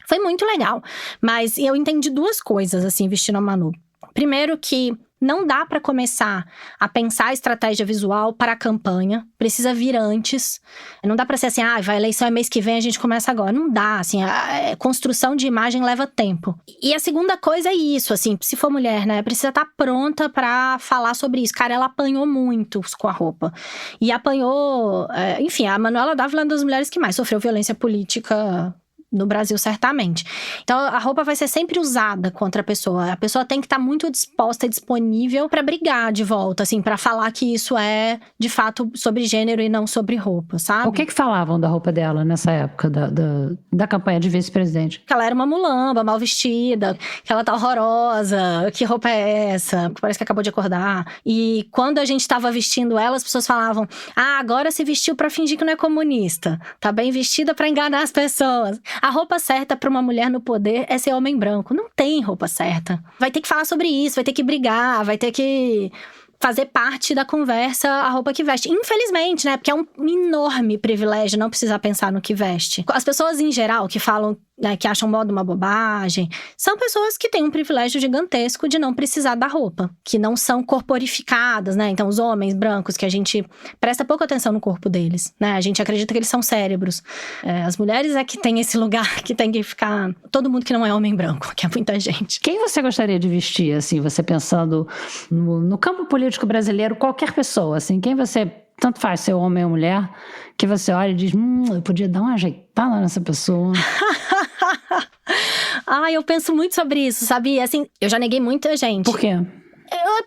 Foi muito legal. Mas eu entendi 2 coisas, assim, vestindo a Manu. Primeiro que não dá para começar a pensar a estratégia visual para a campanha. Precisa vir antes. Não dá para ser assim, vai, a eleição é mês que vem, a gente começa agora. Não dá, assim, a construção de imagem leva tempo. E a segunda coisa é isso, assim, se for mulher, né, precisa estar pronta para falar sobre isso. Cara, ela apanhou muito com a roupa. E apanhou, enfim, a Manuela Dávila é uma das mulheres que mais sofreu violência política no Brasil, certamente. Então, a roupa vai ser sempre usada contra a pessoa. A pessoa tem que estar muito disposta e disponível para brigar de volta, assim, para falar que isso é, de fato, sobre gênero e não sobre roupa, sabe?
O que falavam da roupa dela nessa época da campanha de vice-presidente?
Que ela era uma mulamba, mal vestida, que ela tá horrorosa, que roupa é essa? Parece que acabou de acordar. E quando a gente tava vestindo ela, as pessoas falavam, agora se vestiu pra fingir que não é comunista. Tá bem vestida pra enganar as pessoas. A roupa certa pra uma mulher no poder é ser homem branco. Não tem roupa certa. Vai ter que falar sobre isso, vai ter que brigar, vai ter que fazer parte da conversa a roupa que veste. Infelizmente, né? Porque é um enorme privilégio não precisar pensar no que veste. As pessoas, em geral, que falam, né, que acham moda uma bobagem, são pessoas que têm um privilégio gigantesco de não precisar da roupa. Que não são corporificadas, né? Então, os homens brancos, que a gente presta pouca atenção no corpo deles, né? A gente acredita que eles são cérebros. As mulheres é que tem esse lugar que tem que ficar… Todo mundo que não é homem branco, que é muita gente.
Quem você gostaria de vestir, assim, você pensando no campo político brasileiro, qualquer pessoa, assim, quem você… Tanto faz ser homem ou mulher, que você olha e diz, eu podia dar uma ajeitada nessa pessoa.
Eu penso muito sobre isso, sabe? Assim, eu já neguei muita gente.
Por quê?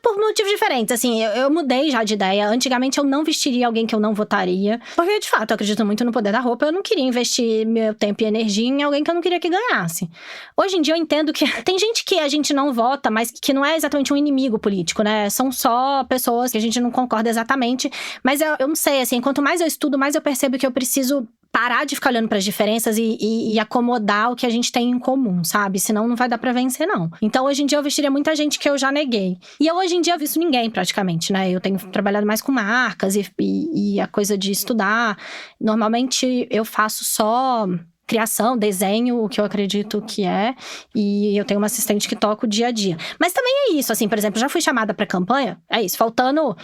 Por motivos diferentes, assim, eu mudei já de ideia. Antigamente eu não vestiria alguém que eu não votaria. Porque, de fato, eu acredito muito no poder da roupa. Eu não queria investir meu tempo e energia em alguém que eu não queria que ganhasse. Hoje em dia eu entendo que tem gente que a gente não vota, mas que não é exatamente um inimigo político, né? São só pessoas que a gente não concorda exatamente. Mas eu não sei, assim, quanto mais eu estudo, mais eu percebo que eu preciso parar de ficar olhando para as diferenças e acomodar o que a gente tem em comum, sabe? Senão não vai dar pra vencer, não. Então, hoje em dia, eu vestiria muita gente que eu já neguei. E eu, hoje em dia, visto ninguém, praticamente, né? Eu tenho trabalhado mais com marcas e a coisa de estudar. Normalmente, eu faço só criação, desenho, o que eu acredito que é. E eu tenho uma assistente que toca o dia a dia. Mas também é isso, assim, por exemplo, já fui chamada pra campanha, é isso, faltando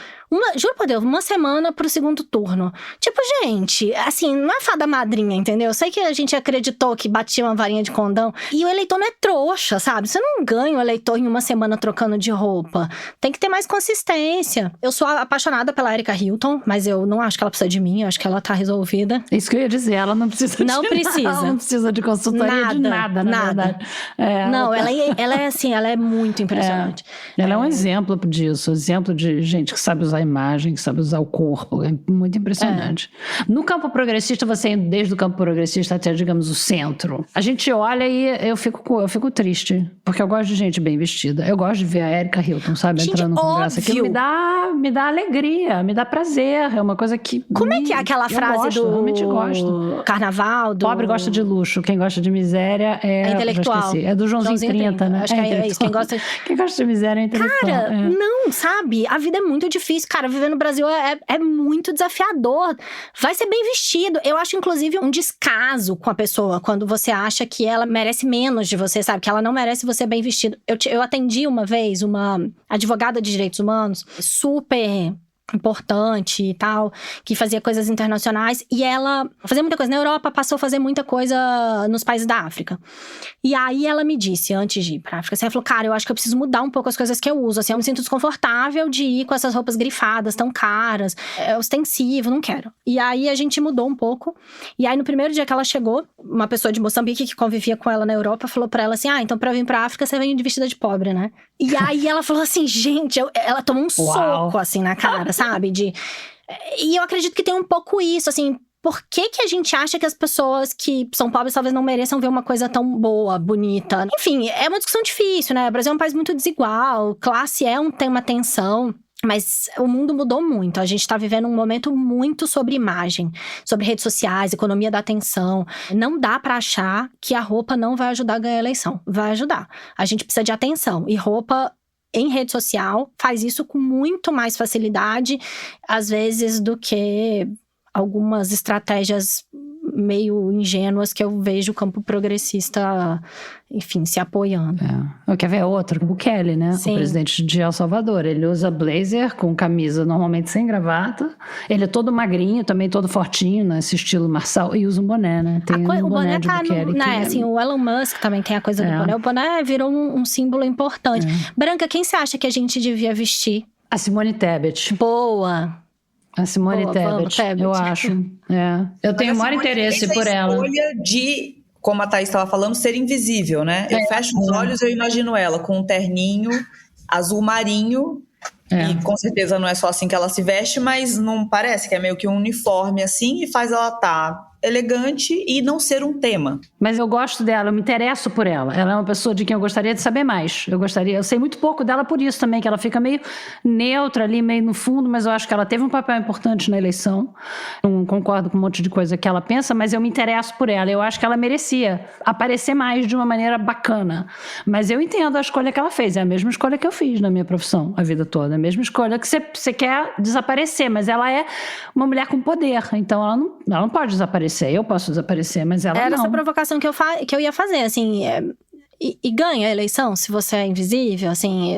juro por Deus, uma semana pro segundo turno. Tipo, gente, assim, não é fada madrinha, entendeu? Eu sei que a gente acreditou que batia uma varinha de condão. E o eleitor não é trouxa, sabe? Você não ganha o eleitor em uma semana trocando de roupa. Tem que ter mais consistência. Eu sou apaixonada pela Erika Hilton, mas eu não acho que ela precisa de mim, eu acho que ela tá resolvida.
Isso que eu ia dizer, ela não precisa
não precisa.
Não precisa de consultoria de nada, na verdade.
Não, ela é assim, ela é muito impressionante.
Ela é um exemplo disso, exemplo de gente que sabe usar a imagem, que sabe usar o corpo, é muito impressionante. No campo progressista, você indo desde o campo progressista até, digamos, o centro, a gente olha e eu fico triste, porque eu gosto de gente bem vestida, eu gosto de ver a Erika Hilton, sabe,
gente,
entrando no congresso, aquilo me dá alegria, me dá prazer, é uma coisa que…
Como é que é aquela frase
gosto,
do
realmente gosto.
Carnaval, do…
Pobre gosta gosta de luxo, quem gosta de miséria é
intelectual.
É do Joãozinho 30, né?
Acho que é isso. Quem gosta
de miséria é intelectual.
Cara, não, sabe? A vida é muito difícil. Cara, viver no Brasil é muito desafiador. Vai ser bem vestido. Eu acho, inclusive, um descaso com a pessoa quando você acha que ela merece menos de você, sabe? Que ela não merece você bem vestido. Eu atendi uma vez uma advogada de direitos humanos, super importante e tal, que fazia coisas internacionais, e ela fazia muita coisa na Europa, passou a fazer muita coisa nos países da África. E aí ela me disse, antes de ir pra África, assim, ela falou, cara, eu acho que eu preciso mudar um pouco as coisas que eu uso, assim, eu me sinto desconfortável de ir com essas roupas grifadas, tão caras, é ostensivo, não quero. E aí a gente mudou um pouco, e aí no primeiro dia que ela chegou, uma pessoa de Moçambique que convivia com ela na Europa, falou pra ela assim, então pra vir pra África você vem de vestida de pobre, né? E aí ela falou assim, gente, ela tomou um soco, assim, na cara, sabe? E eu acredito que tem um pouco isso, assim, por que a gente acha que as pessoas que são pobres talvez não mereçam ver uma coisa tão boa, bonita? Enfim, é uma discussão difícil, né? O Brasil é um país muito desigual, classe é um tema tensão. Mas o mundo mudou muito, a gente tá vivendo um momento muito sobre imagem, sobre redes sociais, economia da atenção. Não dá pra achar que a roupa não vai ajudar a ganhar a eleição. Vai ajudar. A gente precisa de atenção. E roupa em rede social faz isso com muito mais facilidade, às vezes, do que algumas estratégias meio ingênuas que eu vejo o campo progressista, enfim, se apoiando.
Quer ver outro? O Bukele, né? Sim. O presidente de El Salvador. Ele usa blazer com camisa normalmente sem gravata. Ele é todo magrinho, também todo fortinho, nesse estilo marçal. E usa um boné, né? Tem um boné de Bukele.
Assim, o Elon Musk também tem a coisa do boné. O boné virou um símbolo importante. Branca, quem você acha que a gente devia vestir?
A Simone Tebet.
Boa!
A Simone Tebet, eu acho. Eu tenho o maior interesse por ela.
A escolha de, como a Thaís estava falando, ser invisível, né? Eu fecho os olhos e eu imagino ela com um terninho azul marinho. E com certeza não é só assim que ela se veste, mas não parece que é meio que um uniforme assim e faz ela estar elegante e não ser um tema.
Mas eu gosto dela, eu me interesso por ela. Ela é uma pessoa de quem eu gostaria de saber mais. Eu sei muito pouco dela por isso também, que ela fica meio neutra ali, meio no fundo, mas eu acho que ela teve um papel importante na eleição. Não concordo com um monte de coisa que ela pensa, mas eu me interesso por ela. Eu acho que ela merecia aparecer mais de uma maneira bacana. Mas eu entendo a escolha que ela fez. É a mesma escolha que eu fiz na minha profissão a vida toda. É a mesma escolha que você quer desaparecer, mas ela é uma mulher com poder. Então ela não pode desaparecer. Eu posso desaparecer, mas ela não.
Era essa provocação que eu ia fazer, assim... E ganha a eleição se você é invisível, assim...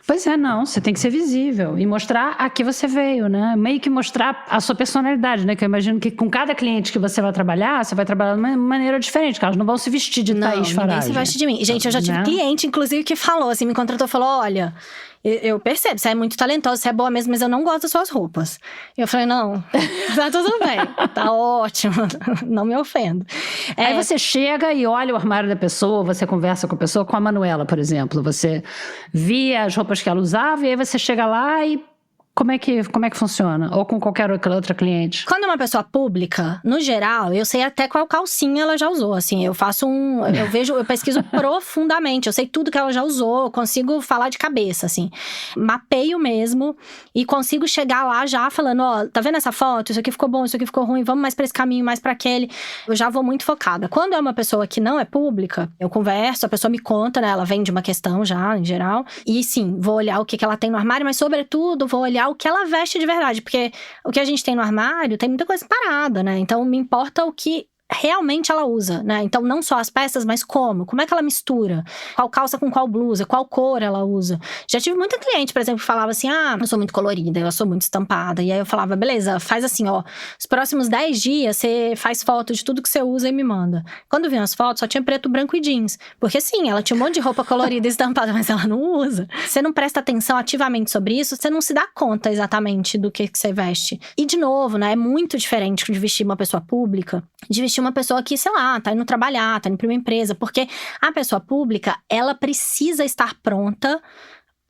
Pois é, não. Você tem que ser visível e mostrar a que você veio, né? Meio que mostrar a sua personalidade, né? Que eu imagino que com cada cliente que você vai trabalhar de uma maneira diferente, que elas não vão se vestir de Thaís Farage.
Ninguém se veste de mim. Gente, eu já tive cliente, inclusive, que falou, assim, me contratou, falou, olha... Eu percebo, você é muito talentosa, você é boa mesmo, mas eu não gosto das suas roupas. Eu falei, não, tá tudo bem, tá ótimo, não me ofendo.
Aí você chega e olha o armário da pessoa, você conversa com a pessoa, com a Manuela, por exemplo. Você via as roupas que ela usava e aí você chega lá e... Como é que funciona? Ou com qualquer outra cliente?
Quando é uma pessoa pública, no geral, eu sei até qual calcinha ela já usou, assim. Eu pesquiso profundamente, eu sei tudo que ela já usou, consigo falar de cabeça, assim. Mapeio mesmo e consigo chegar lá já falando, tá vendo essa foto? Isso aqui ficou bom, isso aqui ficou ruim, vamos mais pra esse caminho, mais pra aquele. Eu já vou muito focada. Quando é uma pessoa que não é pública, eu converso, a pessoa me conta, né? Ela vem de uma questão já, em geral. E sim, vou olhar o que ela tem no armário, mas sobretudo vou olhar o que ela veste de verdade, porque o que a gente tem no armário tem muita coisa parada, né? Então me importa o que realmente ela usa, né? Então não só as peças, mas como é que ela mistura, qual calça com qual blusa, qual cor ela usa. Já tive muita cliente, por exemplo, que falava assim, eu sou muito colorida, eu sou muito estampada, e aí eu falava, beleza, faz assim, os próximos 10 dias você faz foto de tudo que você usa e me manda. Quando eu vi as fotos, só tinha preto, branco e jeans, porque sim, ela tinha um monte de roupa colorida e estampada, mas ela não usa. Você não presta atenção ativamente sobre isso, você não se dá conta exatamente do que você veste. E de novo, né, é muito diferente de vestir uma pessoa pública, de vestir uma pessoa que, sei lá, tá indo trabalhar, tá indo pra uma empresa, porque a pessoa pública, ela precisa estar pronta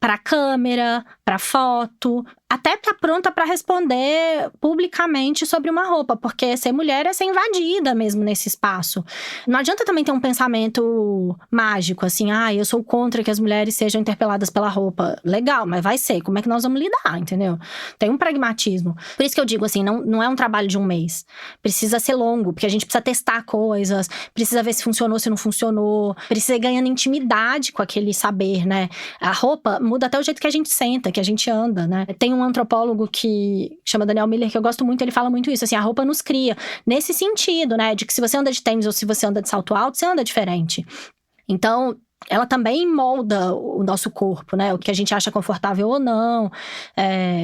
pra câmera, pra foto, até tá pronta pra responder publicamente sobre uma roupa, porque ser mulher é ser invadida mesmo nesse espaço. Não adianta também ter um pensamento mágico, assim, eu sou contra que as mulheres sejam interpeladas pela roupa. Legal, mas vai ser, como é que nós vamos lidar, entendeu? Tem um pragmatismo. Por isso que eu digo assim, não é um trabalho de um mês. Precisa ser longo, porque a gente precisa testar coisas, precisa ver se funcionou, se não funcionou, precisa ir ganhando intimidade com aquele saber, né? A roupa muda até o jeito que a gente senta, que a gente anda, né? Tem um antropólogo que chama Daniel Miller, que eu gosto muito, ele fala muito isso, assim, a roupa nos cria. Nesse sentido, né, de que se você anda de tênis ou se você anda de salto alto, você anda diferente. Então, ela também molda o nosso corpo, né, o que a gente acha confortável ou não.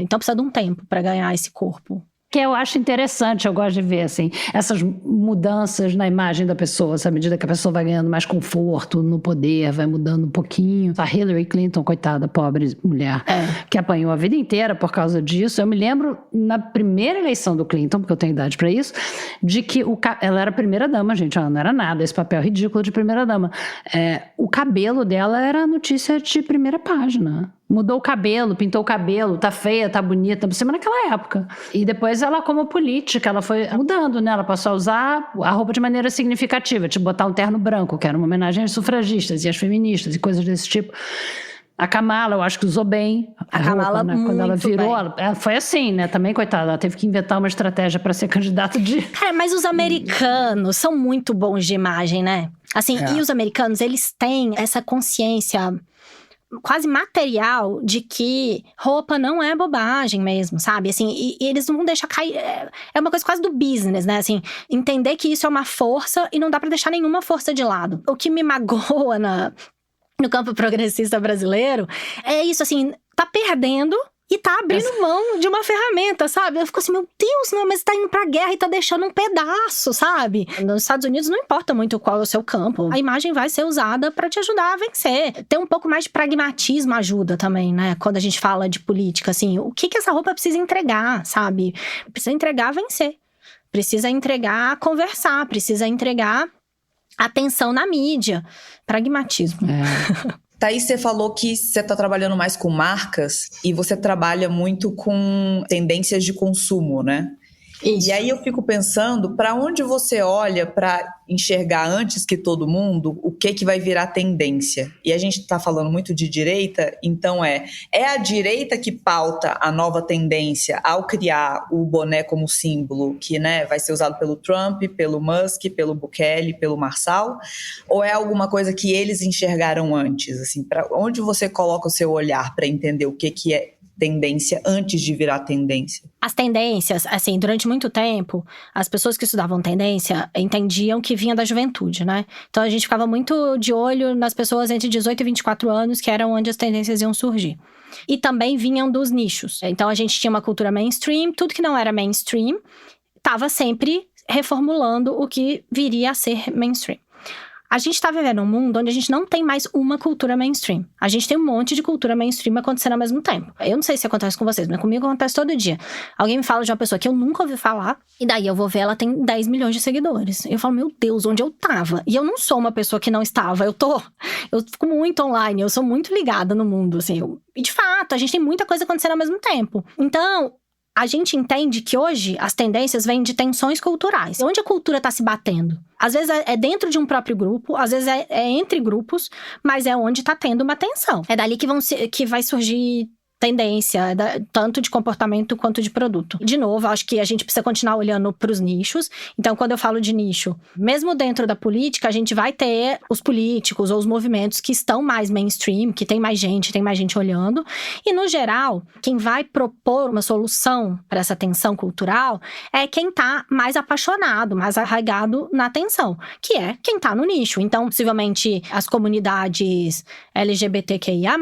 Então, precisa de um tempo para ganhar esse corpo.
Que eu acho interessante, eu gosto de ver, assim, essas mudanças na imagem da pessoa, à medida que a pessoa vai ganhando mais conforto no poder, vai mudando um pouquinho. A Hillary Clinton, coitada, pobre mulher, que apanhou a vida inteira por causa disso. Eu me lembro, na primeira eleição do Clinton, porque eu tenho idade para isso, de que ela era primeira-dama, gente, ela não era nada, esse papel ridículo de primeira-dama. O cabelo dela era notícia de primeira página. Mudou o cabelo, pintou o cabelo, tá feia, tá bonita, por cima naquela época. E depois ela, como política, ela foi mudando, né? Ela passou a usar a roupa de maneira significativa, tipo botar um terno branco, que era uma homenagem às sufragistas e às feministas e coisas desse tipo. A Kamala, eu acho que usou bem a
Kamala
roupa, né? Quando ela virou, ela foi assim, né? Também, coitada, ela teve que inventar uma estratégia para ser candidata de...
Cara, mas os americanos são muito bons de imagem, né? Assim, e os americanos, eles têm essa consciência quase material de que roupa não é bobagem mesmo, sabe? Assim, e eles não vão deixar cair. É uma coisa quase do business, né? Assim, entender que isso é uma força e não dá pra deixar nenhuma força de lado. O que me magoa no campo progressista brasileiro é isso, assim, tá perdendo e tá abrindo mão de uma ferramenta, sabe? Eu fico assim, meu Deus, não, mas tá indo pra guerra e tá deixando um pedaço, sabe? Nos Estados Unidos não importa muito qual é o seu campo. A imagem vai ser usada pra te ajudar a vencer. Ter um pouco mais de pragmatismo ajuda também, né? Quando a gente fala de política, assim, o que essa roupa precisa entregar, sabe? Precisa entregar vencer. Precisa entregar conversar. Precisa entregar atenção na mídia. Pragmatismo.
Thaís, você falou que você está trabalhando mais com marcas e você trabalha muito com tendências de consumo, né? Isso. E aí eu fico pensando, para onde você olha para enxergar antes que todo mundo o que vai virar tendência? E a gente está falando muito de direita, então é a direita que pauta a nova tendência ao criar o boné como símbolo, que, né, vai ser usado pelo Trump, pelo Musk, pelo Bukele, pelo Marçal? Ou é alguma coisa que eles enxergaram antes? Assim, para onde você coloca o seu olhar para entender o que é tendência antes de virar tendência?
As tendências, assim, durante muito tempo, as pessoas que estudavam tendência entendiam que vinha da juventude, né? Então a gente ficava muito de olho nas pessoas entre 18 e 24 anos, que eram onde as tendências iam surgir. E também vinham dos nichos. Então a gente tinha uma cultura mainstream, tudo que não era mainstream estava sempre reformulando o que viria a ser mainstream. A gente está vivendo um mundo onde a gente não tem mais uma cultura mainstream. A gente tem um monte de cultura mainstream acontecendo ao mesmo tempo. Eu não sei se acontece com vocês, mas comigo acontece todo dia. Alguém me fala de uma pessoa que eu nunca ouvi falar, e daí eu vou ver, ela tem 10 milhões de seguidores. Eu falo, meu Deus, onde eu tava? E eu não sou uma pessoa que não estava, eu fico muito online, eu sou muito ligada no mundo, assim. E de fato, a gente tem muita coisa acontecendo ao mesmo tempo. Então, a gente entende que hoje as tendências vêm de tensões culturais. Onde a cultura está se batendo? Às vezes é dentro de um próprio grupo, às vezes é entre grupos, mas é onde está tendo uma tensão. É dali que vai surgir tendência, tanto de comportamento quanto de produto. De novo, acho que a gente precisa continuar olhando para os nichos. Então, quando eu falo de nicho, mesmo dentro da política, a gente vai ter os políticos ou os movimentos que estão mais mainstream, que tem mais gente olhando. E, no geral, quem vai propor uma solução para essa tensão cultural é quem está mais apaixonado, mais arraigado na tensão, que é quem está no nicho. Então, possivelmente, as comunidades LGBTQIA+,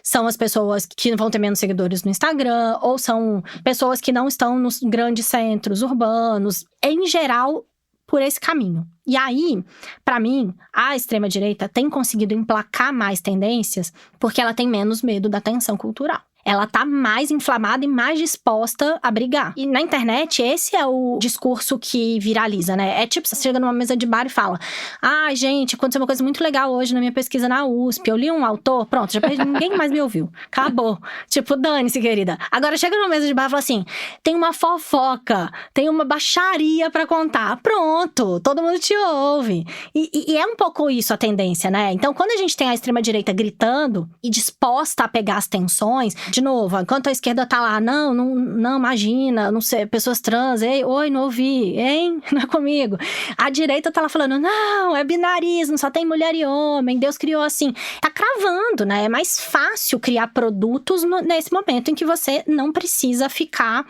são as pessoas que vão ter menos seguidores no Instagram, ou são pessoas que não estão nos grandes centros urbanos, em geral, por esse caminho. E aí, para mim, a extrema-direita tem conseguido emplacar mais tendências porque ela tem menos medo da tensão cultural. ela tá mais inflamada e mais disposta a brigar. E na internet, esse é o discurso que viraliza, né? É tipo, você chega numa mesa de bar e fala: "Ai, gente, aconteceu uma coisa muito legal hoje na minha pesquisa na USP. Eu li um autor, pronto, já perdi, ninguém mais me ouviu. Acabou. Tipo, dane-se, querida. Agora chega numa mesa de bar e fala assim: tem uma fofoca, tem uma baixaria pra contar. Pronto, todo mundo te ouve. E é um pouco isso a tendência, né? Então, quando a gente tem a extrema-direita gritando e disposta a pegar as tensões, de novo, enquanto a esquerda tá lá, não, imagina, não sei, pessoas trans, ei, oi, não ouvi, hein? Não é comigo. A direita tá lá falando, não, é binarismo, só tem mulher e homem, Deus criou assim. Tá cravando, né? É mais fácil criar produtos nesse momento em que você não precisa ficar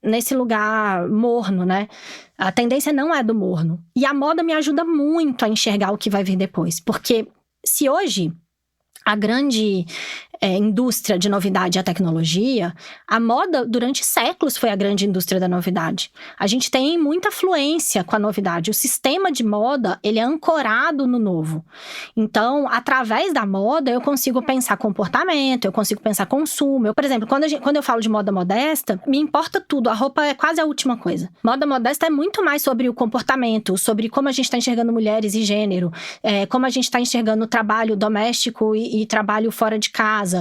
nesse lugar morno, né? A tendência não é do morno. E a moda me ajuda muito a enxergar o que vai vir depois. Porque se hoje a grande indústria de novidade é a tecnologia, a moda durante séculos foi a grande indústria da novidade. A gente tem muita fluência com a novidade. O sistema de moda, ele é ancorado no novo. Então, através da moda, eu consigo pensar comportamento, eu consigo pensar consumo. Por exemplo, quando eu falo de moda modesta, me importa tudo. A roupa é quase a última coisa. Moda modesta é muito mais sobre o comportamento, sobre como a gente está enxergando mulheres e gênero, como a gente está enxergando o trabalho doméstico e trabalho fora de casa.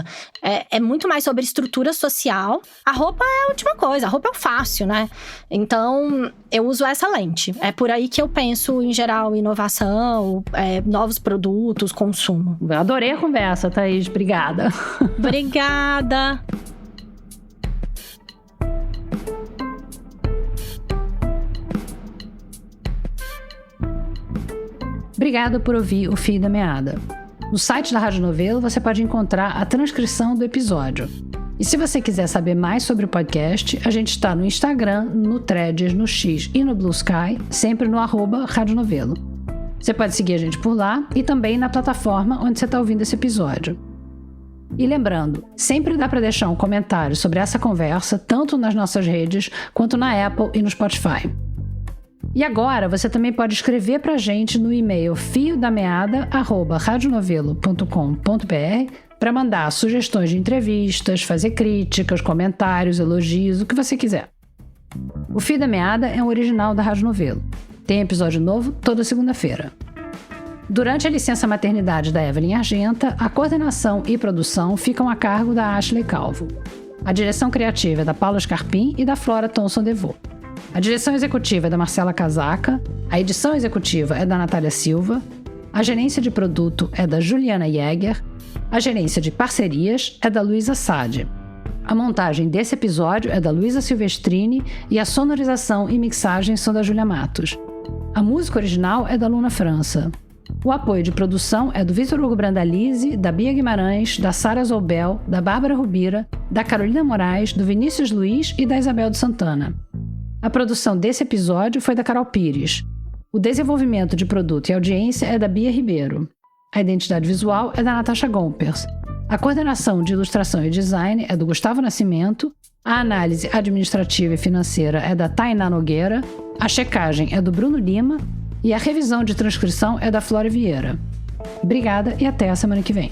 É muito mais sobre estrutura social. A roupa é a última coisa, a roupa é o fácil, né? Então, eu uso essa lente. É por aí que eu penso, em geral, inovação, novos produtos, consumo.
Eu adorei a conversa, Thaís. Obrigada.
Obrigada.
Obrigada por ouvir o Fio da Meada. No site da Rádio Novelo você pode encontrar a transcrição do episódio. E se você quiser saber mais sobre o podcast, a gente está no Instagram, no Threads, no X e no Blue Sky, sempre no @Rádio Novelo. Você pode seguir a gente por lá e também na plataforma onde você está ouvindo esse episódio. E lembrando, sempre dá para deixar um comentário sobre essa conversa, tanto nas nossas redes quanto na Apple e no Spotify. E agora você também pode escrever pra gente no e-mail fiodameada@radionovelo.com.br para mandar sugestões de entrevistas, fazer críticas, comentários, elogios, o que você quiser. O Fio da Meada é um original da Rádio Novelo. Tem episódio novo toda segunda-feira. Durante a licença maternidade da Evelyn Argenta, a coordenação e produção ficam a cargo da Ashley Calvo. A direção criativa é da Paula Scarpim e da Flora Thomson-Devô. A direção executiva é da Marcela Casaca, a edição executiva é da Natália Silva, a gerência de produto é da Juliana Jäger, a gerência de parcerias é da Luísa Sade. A montagem desse episódio é da Luísa Silvestrini e a sonorização e mixagem são da Júlia Matos. A música original é da Luna França. O apoio de produção é do Vitor Hugo Brandalize, da Bia Guimarães, da Sara Zoubel, da Bárbara Rubira, da Carolina Moraes, do Vinícius Luiz e da Isabel de Santana. A produção desse episódio foi da Carol Pires. O desenvolvimento de produto e audiência é da Bia Ribeiro. A identidade visual é da Natasha Gompers. A coordenação de ilustração e design é do Gustavo Nascimento. A análise administrativa e financeira é da Tainá Nogueira. A checagem é do Bruno Lima. E a revisão de transcrição é da Flora Vieira. Obrigada e até a semana que vem.